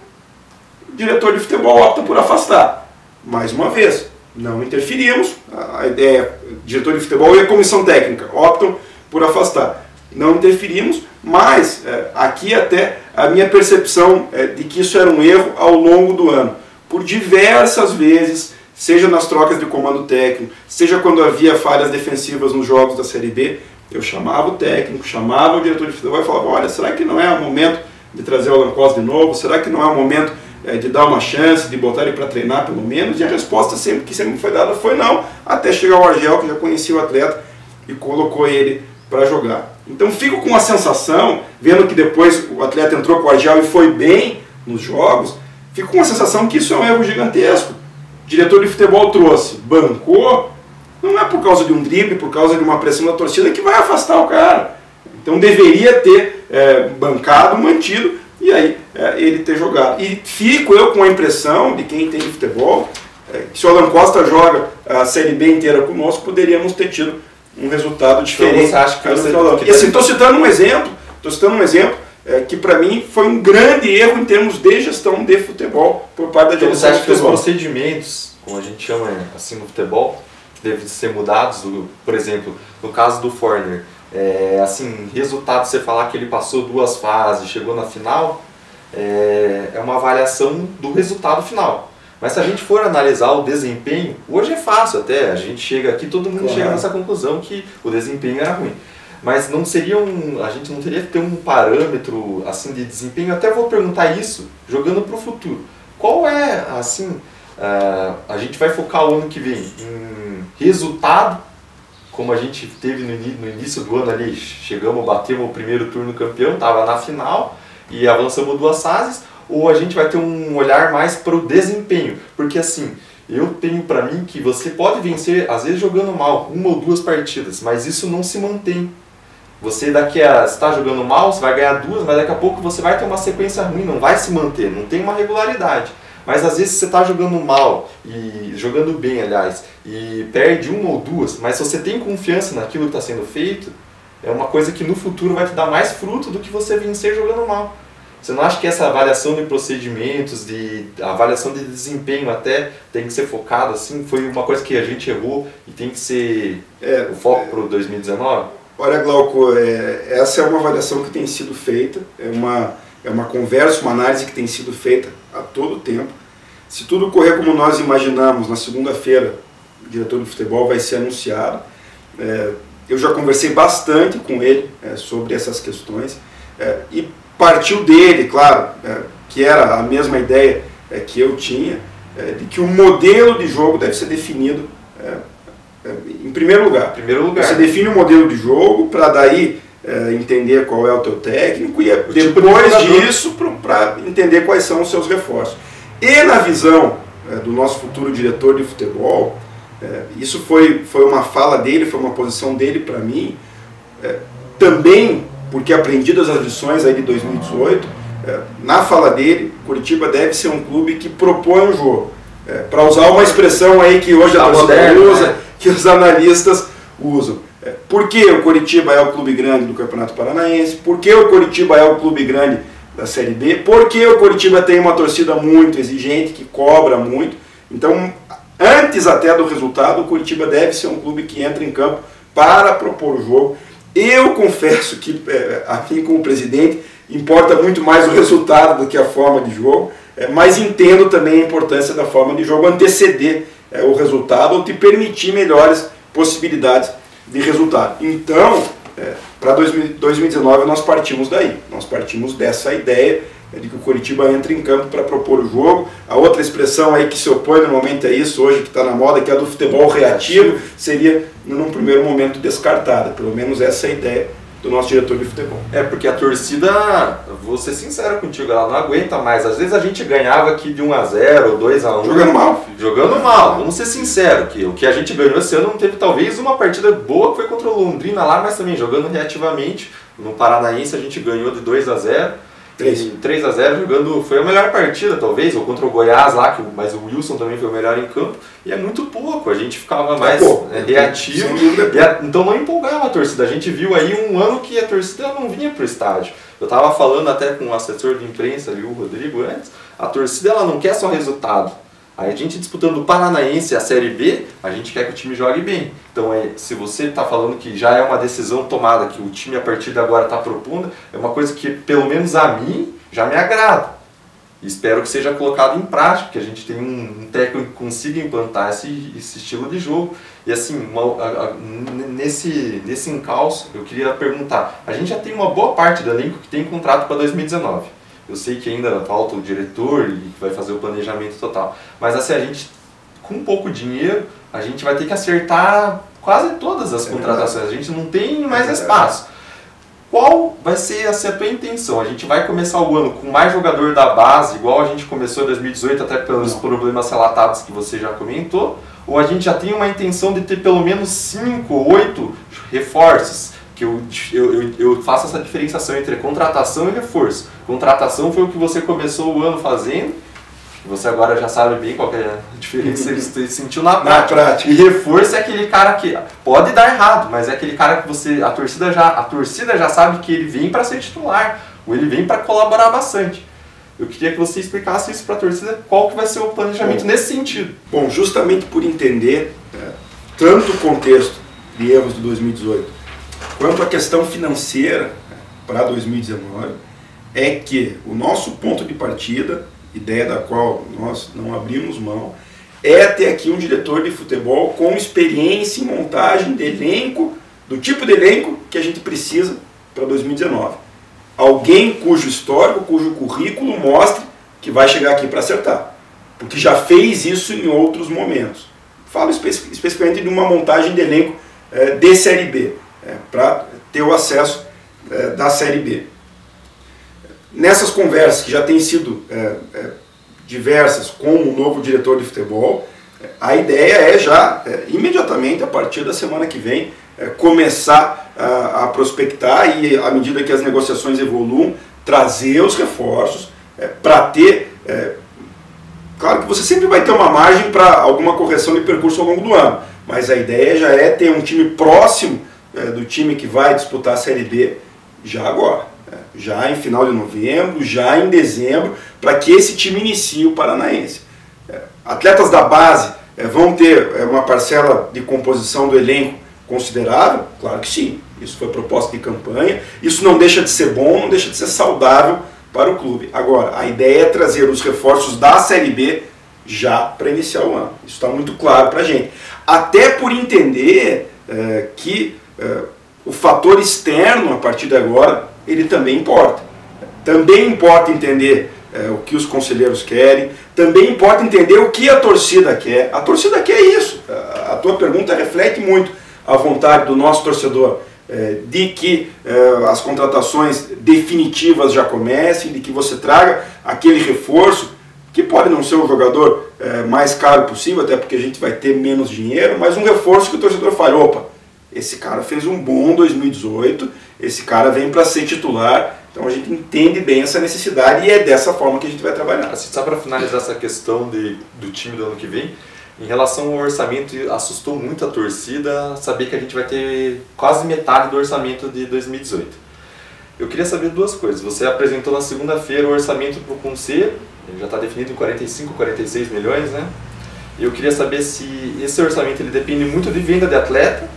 Speaker 3: o diretor de futebol opta por afastar. Mais uma vez, não interferimos, a ideia, diretor de futebol e a comissão técnica optam por afastar. Não interferimos, mas aqui até a minha percepção de que isso era um erro ao longo do ano. Por diversas vezes, seja nas trocas de comando técnico, seja quando havia falhas defensivas nos jogos da Série B, eu chamava o técnico, chamava o diretor de futebol e falava, olha, será que não é o momento de trazer o Alan Costa de novo? Será que não é o momento de dar uma chance, de botar ele para treinar pelo menos? E a resposta que sempre foi dada foi não, até chegar o Argel, que já conhecia o atleta, e colocou ele para jogar. Então fico com a sensação, vendo que depois o atleta entrou com o Argel e foi bem nos jogos, fico com a sensação que isso é um erro gigantesco. O diretor de futebol trouxe, bancou, não é por causa de um drible, por causa de uma pressão da torcida que vai afastar o cara. Então deveria ter bancado, mantido, e aí ele ter jogado. E fico eu com a impressão de quem entende futebol, que se o Alan Costa joga a Série B inteira conosco, poderíamos ter tido um resultado diferente.
Speaker 2: Então você acha que você...
Speaker 3: E assim, estou citando um exemplo que para mim foi um grande erro em termos de gestão de futebol por parte da direção
Speaker 2: de futebol. Você acha que os
Speaker 3: procedimentos,
Speaker 2: como a gente chama assim no futebol, devem ser mudados? Por exemplo, no caso do Forner, assim, resultado, você falar que ele passou 2 fases, chegou na final, é uma avaliação do resultado final. Mas se a gente for analisar o desempenho, hoje é fácil até, a gente chega aqui, todo mundo chega nessa conclusão que o desempenho era ruim. Mas não seria a gente não teria que ter um parâmetro assim de desempenho, até vou perguntar isso jogando para o futuro. Qual é, assim, a gente vai focar o ano que vem em resultado, como a gente teve no início do ano ali, chegamos, batemos o primeiro turno campeão, estava na final e avançamos 2 fases, ou a gente vai ter um olhar mais para o desempenho? Porque assim, eu tenho para mim que você pode vencer, às vezes jogando mal, 1 ou 2 partidas, mas isso não se mantém. Você está jogando mal, você vai ganhar 2, mas daqui a pouco você vai ter uma sequência ruim, não vai se manter, não tem uma regularidade. Mas às vezes você está jogando mal, e jogando bem, aliás, e perde 1 ou 2, mas se você tem confiança naquilo que está sendo feito, é uma coisa que no futuro vai te dar mais fruto do que você vencer jogando mal. Você não acha que essa avaliação de procedimentos, a avaliação de desempenho até tem que ser focada assim? Foi uma coisa que a gente errou e tem que ser o foco para o 2019?
Speaker 3: Olha, Glauco, essa é uma avaliação que tem sido feita, é uma conversa, uma análise que tem sido feita a todo tempo. Se tudo correr como nós imaginamos, na segunda-feira o diretor do futebol vai ser anunciado. Eu já conversei bastante com ele sobre essas questões e partiu dele, claro, que era a mesma ideia que eu tinha, de que o modelo de jogo deve ser definido em primeiro lugar. Você define o modelo de jogo para daí entender qual é o teu técnico e depois disso para entender quais são os seus reforços. E na visão do nosso futuro diretor de futebol, isso foi uma fala dele, foi uma posição dele para mim, também porque aprendidas as lições aí de 2018, na fala dele, Curitiba deve ser um clube que propõe o jogo. Para usar uma expressão aí que hoje a torcida usa, que os analistas usam. Por que o Curitiba é o clube grande do Campeonato Paranaense? Por que o Curitiba é o clube grande da Série B? Por que o Curitiba tem uma torcida muito exigente, que cobra muito? Então, antes até do resultado, o Curitiba deve ser um clube que entra em campo para propor o jogo. Eu confesso que, a mim como presidente, importa muito mais o resultado do que a forma de jogo, mas entendo também a importância da forma de jogo anteceder o resultado ou te permitir melhores possibilidades de resultado. Então, para 2019 nós partimos daí, nós partimos dessa ideia de que o Curitiba entra em campo para propor o jogo. A outra expressão aí que se opõe normalmente a isso hoje, que está na moda, que é a do futebol reativo, seria num primeiro momento descartada. Pelo menos essa é a ideia do nosso diretor de futebol.
Speaker 2: Porque a torcida, vou ser sincero contigo, ela não aguenta mais. Às vezes a gente ganhava aqui de 1-0 ou 2-1.
Speaker 3: Jogando mal.
Speaker 2: Jogando mal, vamos ser sinceros, que o que a gente ganhou esse ano não teve talvez uma partida boa, que foi contra o Londrina lá, mas também jogando reativamente. No Paranaense a gente ganhou de 2-0. 3-0 jogando, foi a melhor partida talvez, ou contra o Goiás lá, mas o Wilson também foi o melhor em campo, e é muito pouco, a gente ficava mais reativo, então não empolgava a torcida. A gente viu aí um ano que a torcida não vinha pro estádio. Eu estava falando até com o assessor de imprensa ali, o Rodrigo, antes, a torcida ela não quer só resultado. Aí a gente disputando o Paranaense e a Série B, a gente quer que o time jogue bem. Então, se você está falando que já é uma decisão tomada, que o time a partir de agora está propondo, é uma coisa que, pelo menos a mim, já me agrada. E espero que seja colocado em prática, que a gente tenha um técnico que consiga implantar esse estilo de jogo. E assim, nesse encalço, eu queria perguntar, a gente já tem uma boa parte do elenco que tem contrato para 2019. Eu sei que ainda falta o diretor e vai fazer o planejamento total. Mas assim, a gente, com pouco dinheiro, a gente vai ter que acertar quase todas as contratações. A gente não tem mais espaço. Qual vai ser a tua intenção? A gente vai começar o ano com mais jogador da base, igual a gente começou em 2018, até pelos problemas relatados que você já comentou? Ou a gente já tem uma intenção de ter pelo menos 5 ou 8 reforços? Que eu faço essa diferenciação entre contratação e reforço. Contratação foi o que você começou o ano fazendo, você agora já sabe bem qual que é a diferença que você sentiu na prática. E reforço é aquele cara que pode dar errado, mas é aquele cara que a torcida já sabe que ele vem para ser titular, ou ele vem para colaborar bastante. Eu queria que você explicasse isso para a torcida, qual que vai ser o planejamento nesse sentido.
Speaker 3: Bom, justamente por entender tanto o contexto de erros de 2018, quanto a questão financeira para 2019, é que o nosso ponto de partida, ideia da qual nós não abrimos mão, é ter aqui um diretor de futebol com experiência em montagem de elenco, do tipo de elenco que a gente precisa para 2019. Alguém cujo histórico, cujo currículo mostre que vai chegar aqui para acertar, porque já fez isso em outros momentos. Falo especificamente de uma montagem de elenco de Série B, para ter o acesso da Série B. Nessas conversas que já têm sido diversas com o novo diretor de futebol, A ideia é já, imediatamente, a partir da semana que vem, começar a prospectar e, à medida que as negociações evoluam, trazer os reforços para ter... Claro que você sempre vai ter uma margem para alguma correção de percurso ao longo do ano, mas a ideia já é ter um time próximo do time que vai disputar a Série B já agora, já em final de novembro, já em dezembro, para que esse time inicie o Paranaense. Atletas da base vão ter uma parcela de composição do elenco considerável? Claro que sim, isso foi proposta de campanha, isso não deixa de ser bom, não deixa de ser saudável para o clube. Agora, a ideia é trazer os reforços da Série B já para iniciar o ano. Isso está muito claro para a gente. Até por entender que o fator externo, a partir de agora, ele também importa. Também importa entender o que os conselheiros querem, também importa entender o que a torcida quer. A torcida quer isso. A tua pergunta reflete muito a vontade do nosso torcedor, de que as contratações definitivas já comecem, de que você traga aquele reforço, que pode não ser o jogador mais caro possível, até porque a gente vai ter menos dinheiro, mas um reforço que o torcedor fala, opa, esse cara fez um bom 2018, esse cara vem para ser titular, então a gente entende bem essa necessidade e é dessa forma que a gente vai trabalhar.
Speaker 2: Assim, só para finalizar essa questão do time do ano que vem, em relação ao orçamento, assustou muito a torcida saber que a gente vai ter quase metade do orçamento de 2018. Eu queria saber duas coisas. Você apresentou na segunda-feira o orçamento para o Conselho, ele já está definido em 45, 46 milhões, né? Eu queria saber se esse orçamento ele depende muito de venda de atleta,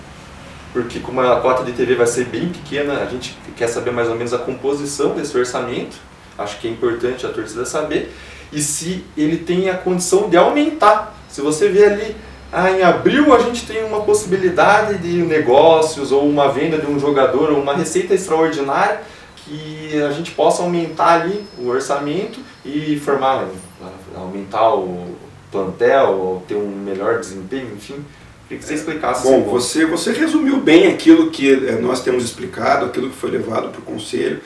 Speaker 2: porque como a cota de TV vai ser bem pequena, a gente quer saber mais ou menos a composição desse orçamento, acho que é importante a torcida saber, e se ele tem a condição de aumentar. Se você vê ali, em abril a gente tem uma possibilidade de negócios, ou uma venda de um jogador, ou uma receita extraordinária, que a gente possa aumentar ali o orçamento e aumentar o plantel, ou ter um melhor desempenho, enfim. Queria que você explicasse.
Speaker 3: Bom, você resumiu bem aquilo que nós temos explicado, aquilo que foi levado para o Conselho.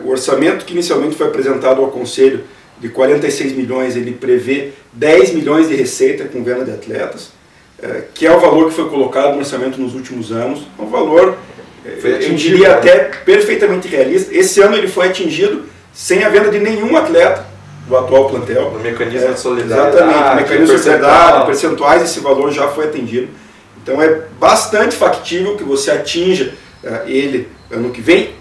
Speaker 3: O orçamento que inicialmente foi apresentado ao Conselho de 46 milhões, ele prevê 10 milhões de receita com venda de atletas, que é o valor que foi colocado no orçamento nos últimos anos. É um valor, eu diria, até perfeitamente realista. Esse ano ele foi atingido sem a venda de nenhum atleta do atual plantel.
Speaker 2: No mecanismo de solidariedade.
Speaker 3: Exatamente, no mecanismo de solidariedade, percentuais, esse valor já foi atendido. Então é bastante factível que você atinja ele ano que vem.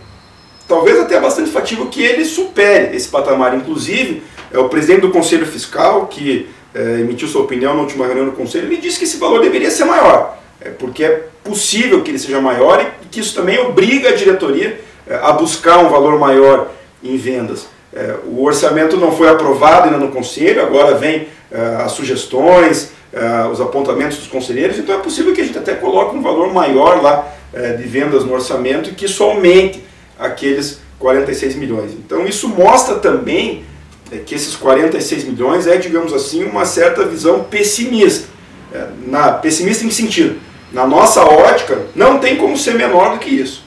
Speaker 3: Talvez até bastante factível que ele supere esse patamar. Inclusive, o presidente do Conselho Fiscal, que emitiu sua opinião na última reunião do Conselho, ele disse que esse valor deveria ser maior, porque é possível que ele seja maior e que isso também obriga a diretoria a buscar um valor maior em vendas. O orçamento não foi aprovado ainda no Conselho, agora vem as sugestões, os apontamentos dos conselheiros, então é possível que a gente até coloque um valor maior lá de vendas no orçamento e que isso aumente aqueles 46 milhões. Então isso mostra também que esses 46 milhões digamos assim, uma certa visão pessimista. Pessimista em que sentido? Na nossa ótica, não tem como ser menor do que isso.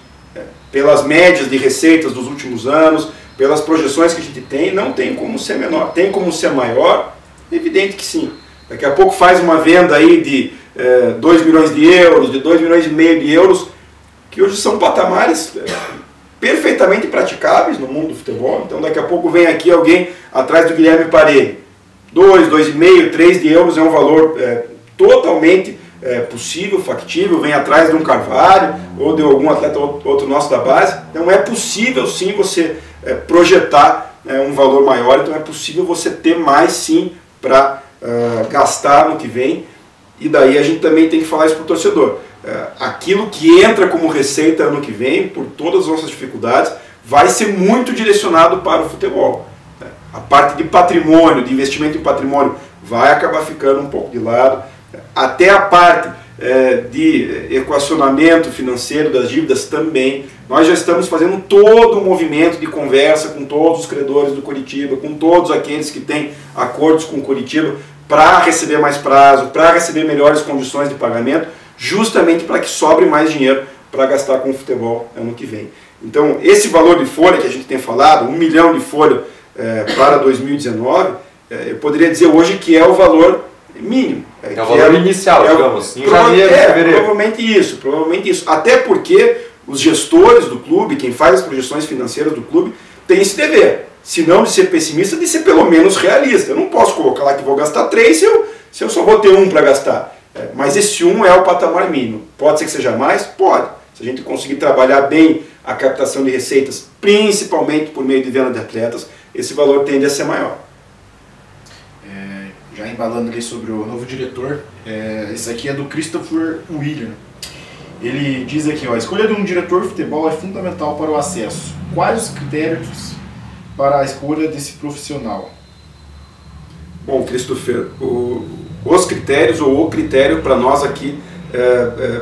Speaker 3: Pelas médias de receitas dos últimos anos, pelas projeções que a gente tem, não tem como ser menor. Tem como ser maior? Evidente que sim. Daqui a pouco faz uma venda aí de 2 milhões de euros, de 2 milhões e meio de euros, que hoje são patamares perfeitamente praticáveis no mundo do futebol. Então daqui a pouco vem aqui alguém atrás do Guilherme Parelli. 2, 2,5, 3 de euros é um valor totalmente possível, factível, vem atrás de um Carvalho ou de algum atleta outro nosso da base. Então é possível sim você projetar um valor maior, então é possível você ter mais sim para gastar no que vem, e daí a gente também tem que falar isso para o torcedor. Aquilo que entra como receita ano que vem, por todas as nossas dificuldades, vai ser muito direcionado para o futebol. A parte de patrimônio, de investimento em patrimônio, vai acabar ficando um pouco de lado. Até a parte de equacionamento financeiro das dívidas também. Nós já estamos fazendo todo um movimento de conversa com todos os credores do Coritiba, com todos aqueles que têm acordos com o Coritiba, para receber mais prazo, para receber melhores condições de pagamento, justamente para que sobre mais dinheiro para gastar com o futebol ano que vem. Então, esse valor de folha que a gente tem falado, 1 milhão de folha para 2019, eu poderia dizer hoje que é o valor mínimo.
Speaker 2: É o valor inicial, digamos, em janeiro, fevereiro.
Speaker 3: Provavelmente isso. Até porque os gestores do clube, quem faz as projeções financeiras do clube, tem esse dever. Se não de ser pessimista, de ser pelo menos realista. Eu não posso colocar lá que vou gastar 3 se eu só vou ter 1 para gastar. Mas esse 1 é o patamar mínimo. Pode ser que seja mais? Pode. Se a gente conseguir trabalhar bem a captação de receitas, principalmente por meio de venda de atletas, esse valor tende a ser maior.
Speaker 1: Já embalando ali sobre o novo diretor, esse aqui é do Christopher William. Ele diz aqui, ó, a escolha de um diretor de futebol é fundamental para o acesso. Quais os critérios para a escolha desse profissional?
Speaker 3: Bom, Christopher, os critérios ou o critério para nós aqui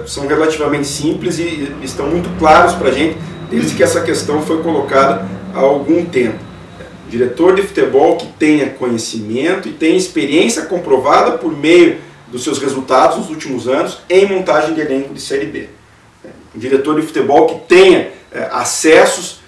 Speaker 3: são relativamente simples e estão muito claros para a gente desde que essa questão foi colocada há algum tempo. Diretor de futebol que tenha conhecimento e tenha experiência comprovada por meio dos seus resultados nos últimos anos em montagem de elenco de Série B. Um diretor de futebol que tenha acessos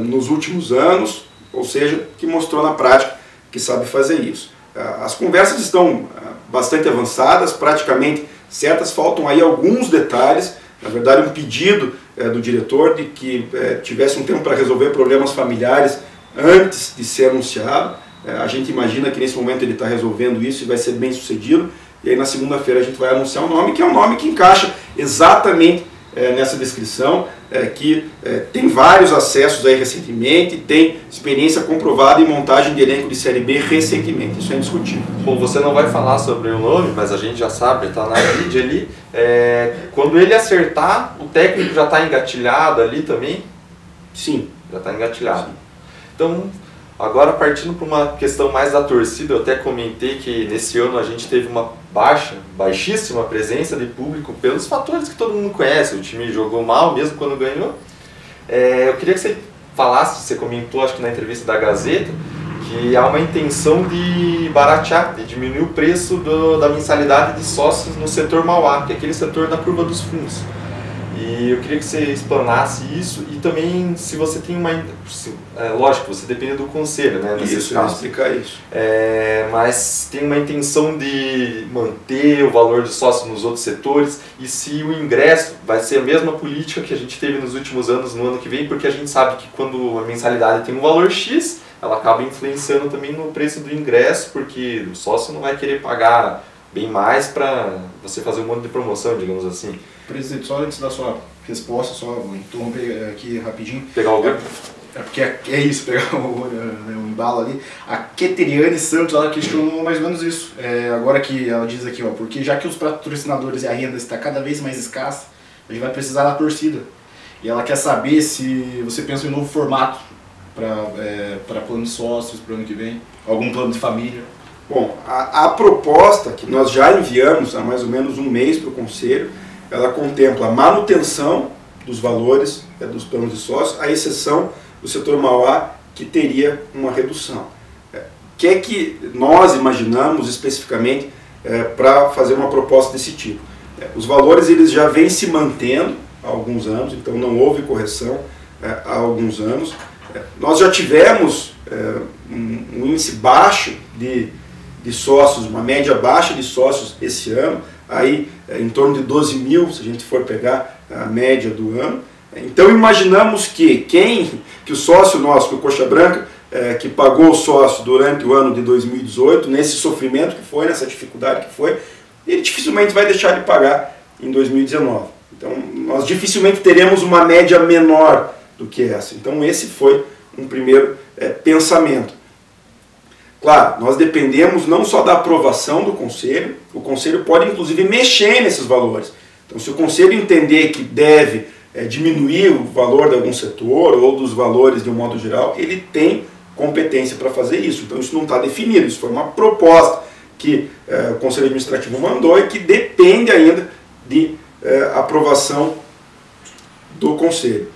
Speaker 3: nos últimos anos, ou seja, que mostrou na prática que sabe fazer isso. As conversas estão bastante avançadas, praticamente certas, faltam aí alguns detalhes, na verdade um pedido do diretor de que tivesse um tempo para resolver problemas familiares antes de ser anunciado. A gente imagina que nesse momento ele está resolvendo isso e vai ser bem sucedido, e aí na segunda-feira a gente vai anunciar um nome que é um nome que encaixa exatamente nessa descrição, que tem vários acessos aí recentemente, tem experiência comprovada em montagem de elenco de Série B recentemente, isso é indiscutível.
Speaker 2: Bom, você não vai falar sobre o nome, mas a gente já sabe, está na mídia ali, quando ele acertar, o técnico já está engatilhado ali também?
Speaker 3: Sim.
Speaker 2: Já está engatilhado.
Speaker 3: Sim.
Speaker 2: Então, agora partindo para uma questão mais da torcida, eu até comentei que nesse ano a gente teve uma baixíssima presença de público pelos fatores que todo mundo conhece. O time jogou mal mesmo quando ganhou. Eu queria que você falasse, você comentou acho que na entrevista da Gazeta, que há uma intenção de baratear, de diminuir o preço da mensalidade de sócios no setor Mauá, que é aquele setor da curva dos fundos. E eu queria que você explanasse isso e também se você tem lógico, você depende do conselho, né?
Speaker 3: Isso, eu vou explicar isso.
Speaker 2: Mas tem uma intenção de manter o valor de sócio nos outros setores e se o ingresso vai ser a mesma política que a gente teve nos últimos anos no ano que vem, porque a gente sabe que quando a mensalidade tem um valor X, ela acaba influenciando também no preço do ingresso, porque o sócio não vai querer pagar bem mais para você fazer um monte de promoção, digamos assim.
Speaker 1: Presidente, só antes da sua resposta, só vou interromper aqui rapidinho.
Speaker 2: Pegar o gancho?
Speaker 1: Porque é isso, pegar o embalo ali. A Keteriane Santos, ela questionou mais ou menos isso. Agora que ela diz aqui, ó, porque já que os patrocinadores e a renda está cada vez mais escassa, a gente vai precisar da torcida. E ela quer saber se você pensa em um novo formato para plano de sócios para o ano que vem, algum plano de família.
Speaker 3: Bom, a proposta que nós já enviamos há mais ou menos um mês para o Conselho, ela contempla a manutenção dos valores dos planos de sócios, à exceção do setor Mauá, que teria uma redução. O que é que nós imaginamos especificamente para fazer uma proposta desse tipo? Os valores eles já vêm se mantendo há alguns anos, então não houve correção há alguns anos. Nós já tivemos um índice baixo de sócios, uma média baixa de sócios esse ano, aí em torno de 12 mil, se a gente for pegar a média do ano. Então imaginamos que o sócio nosso, que o Coxa Branca, que pagou o sócio durante o ano de 2018, nesse sofrimento que foi, nessa dificuldade que foi, ele dificilmente vai deixar de pagar em 2019. Então nós dificilmente teremos uma média menor do que essa. Então esse foi um primeiro pensamento. Claro, nós dependemos não só da aprovação do Conselho, o Conselho pode inclusive mexer nesses valores. Então se o Conselho entender que deve diminuir o valor de algum setor ou dos valores de um modo geral, ele tem competência para fazer isso. Então isso não está definido, isso foi uma proposta que o Conselho Administrativo mandou e que depende ainda de aprovação do Conselho.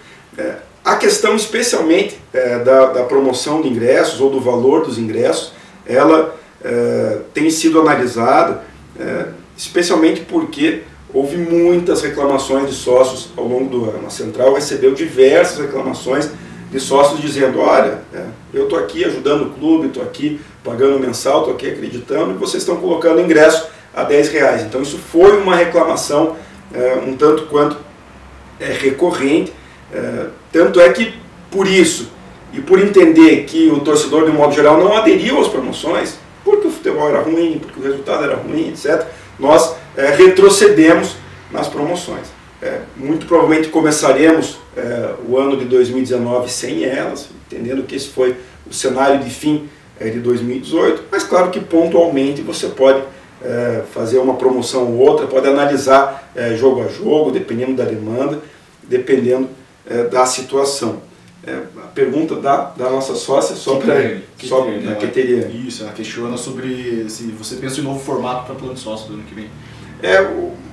Speaker 3: A questão especialmente da promoção de ingressos ou do valor dos ingressos, ela tem sido analisada especialmente porque houve muitas reclamações de sócios ao longo do ano. A Central recebeu diversas reclamações de sócios dizendo, olha, eu estou aqui ajudando o clube, estou aqui pagando mensal, estou aqui acreditando, e vocês estão colocando ingresso a R$10. Então isso foi uma reclamação um tanto quanto recorrente, tanto é que por isso, e por entender que o torcedor de um modo geral não aderiu às promoções, porque o futebol era ruim, porque o resultado era ruim, etc., nós retrocedemos nas promoções. Muito provavelmente começaremos o ano de 2019 sem elas, entendendo que esse foi o cenário de fim de 2018, mas claro que pontualmente você pode fazer uma promoção ou outra, pode analisar jogo a jogo, dependendo da demanda, dependendo da situação. A pergunta da nossa sócia, só para a Keteriane.
Speaker 1: Isso, ela questiona sobre se você pensa em novo formato para plano de sócio do ano que vem.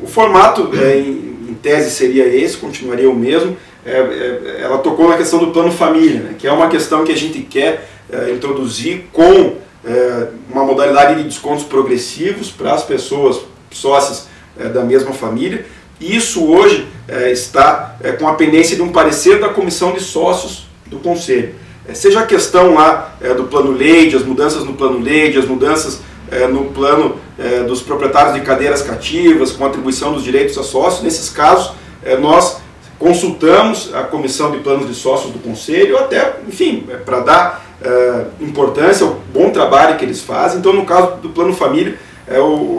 Speaker 3: O formato, em tese, seria esse, continuaria o mesmo. Ela tocou na questão do plano família, né, que é uma questão que a gente quer introduzir com uma modalidade de descontos progressivos para as pessoas sócias da mesma família. Isso hoje está com a pendência de um parecer da comissão de sócios do Conselho. Seja a questão lá do plano Leide, as mudanças no plano Leide, as mudanças no plano dos proprietários de cadeiras cativas, com atribuição dos direitos a sócios, nesses casos nós consultamos a comissão de planos de sócios do Conselho, até, enfim, para dar importância ao bom trabalho que eles fazem. Então, no caso do plano família,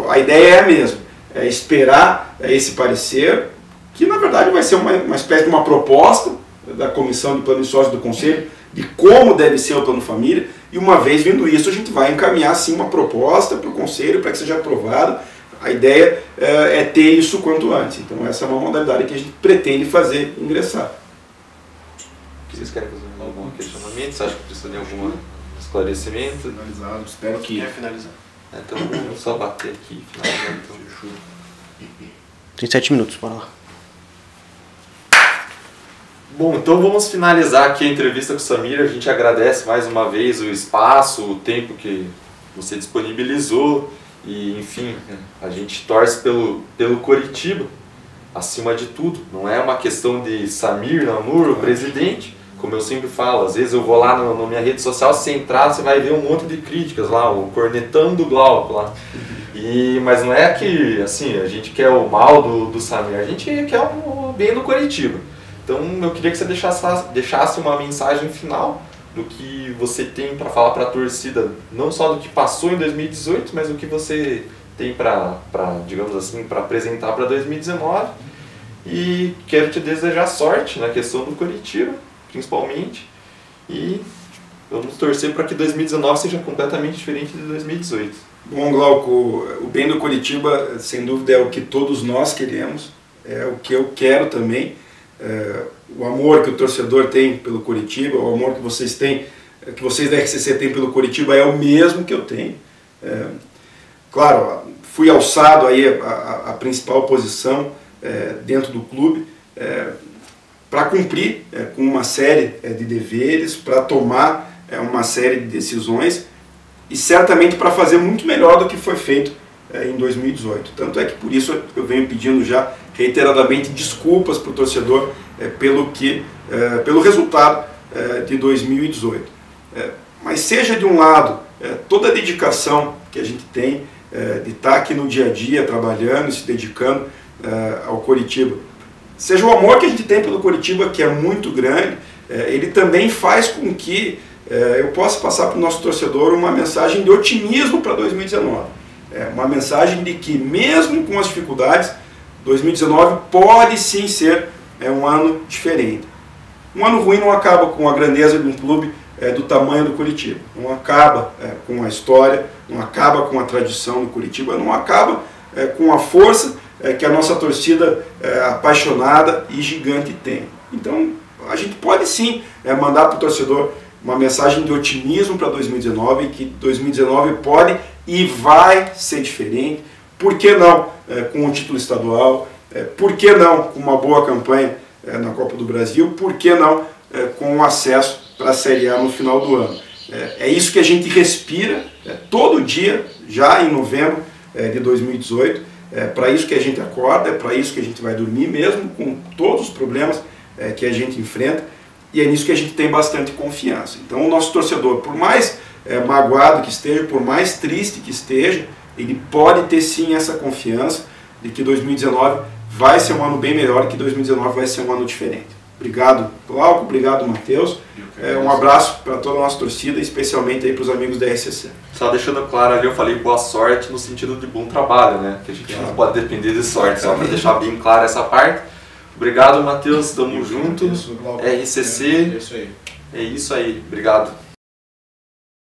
Speaker 3: a ideia é a mesma, esperar esse parecer, que na verdade vai ser uma espécie de uma proposta da comissão de plano de sócios do Conselho, de como deve ser o plano família, e uma vez vindo isso, a gente vai encaminhar sim uma proposta para o Conselho para que seja aprovado. A ideia é ter isso quanto antes. Então essa é uma modalidade que a gente pretende fazer ingressar.
Speaker 2: Vocês querem fazer algum questionamento? Você acha que precisa de algum esclarecimento?
Speaker 1: Finalizado, espero que...
Speaker 4: finalizar.
Speaker 2: Então vamos só bater aqui, finalizar então.
Speaker 4: Tem 7 minutos, bora lá.
Speaker 2: Bom, então vamos finalizar aqui a entrevista com o Samir. A gente agradece mais uma vez o espaço, o tempo que você disponibilizou e, enfim, a gente torce pelo Coritiba, acima de tudo. Não é uma questão de Samir Namur, o presidente, como eu sempre falo. Às vezes eu vou lá na minha rede social, se entrar, você vai ver um monte de críticas lá, o cornetão do Glauco lá. Mas não é que assim, a gente quer o mal do Samir, a gente quer o bem do Coritiba. Então eu queria que você deixasse uma mensagem final do que você tem para falar para a torcida, não só do que passou em 2018, mas o que você tem para digamos assim, para apresentar para 2019. E quero te desejar sorte na questão do Coritiba, principalmente, e vamos torcer para que 2019 seja completamente diferente de 2018.
Speaker 3: Bom, Glauco, o bem do Coritiba, sem dúvida, é o que todos nós queremos, é o que eu quero também. O amor que o torcedor tem pelo Coritiba, o amor que vocês têm, que vocês da RCC têm pelo Coritiba é o mesmo que eu tenho. Claro, fui alçado aí a principal posição dentro do clube para cumprir com uma série de deveres, para tomar uma série de decisões e certamente para fazer muito melhor do que foi feito em 2018. Tanto é que por isso eu venho pedindo já reiteradamente desculpas para o torcedor pelo resultado de 2018. Mas seja de um lado toda a dedicação que a gente tem de estar aqui no dia a dia trabalhando e se dedicando ao Coritiba, seja o amor que a gente tem pelo Coritiba, que é muito grande, ele também faz com que eu possa passar para o nosso torcedor uma mensagem de otimismo para 2019. Uma mensagem de que mesmo com as dificuldades, 2019 pode sim ser um ano diferente. Um ano ruim não acaba com a grandeza de um clube do tamanho do Coritiba, não acaba com a história, não acaba com a tradição do Coritiba, não acaba com a força que a nossa torcida apaixonada e gigante tem. Então a gente pode sim mandar para o torcedor uma mensagem de otimismo para 2019, que 2019 pode e vai ser diferente. Por que não com um título estadual? Por que não com uma boa campanha na Copa do Brasil? Por que não com o acesso para a Série A no final do ano? É isso que a gente respira todo dia, já em novembro de 2018. É para isso que a gente acorda, é para isso que a gente vai dormir, mesmo com todos os problemas que a gente enfrenta. e é nisso que a gente tem bastante confiança. Então o nosso torcedor, por mais magoado que esteja, por mais triste que esteja, ele pode ter sim essa confiança de que 2019 vai ser um ano bem melhor, que 2019 vai ser um ano diferente. Obrigado, Glauco, obrigado, Matheus. Um abraço para toda a nossa torcida, especialmente aí para os amigos da RCC.
Speaker 2: Só deixando claro ali, eu falei boa sorte no sentido de bom trabalho, né? Que a gente não pode depender de sorte, só para deixar bem claro essa parte. Obrigado, Matheus, tamo junto. RCC,
Speaker 1: é isso aí.
Speaker 2: É isso aí, obrigado.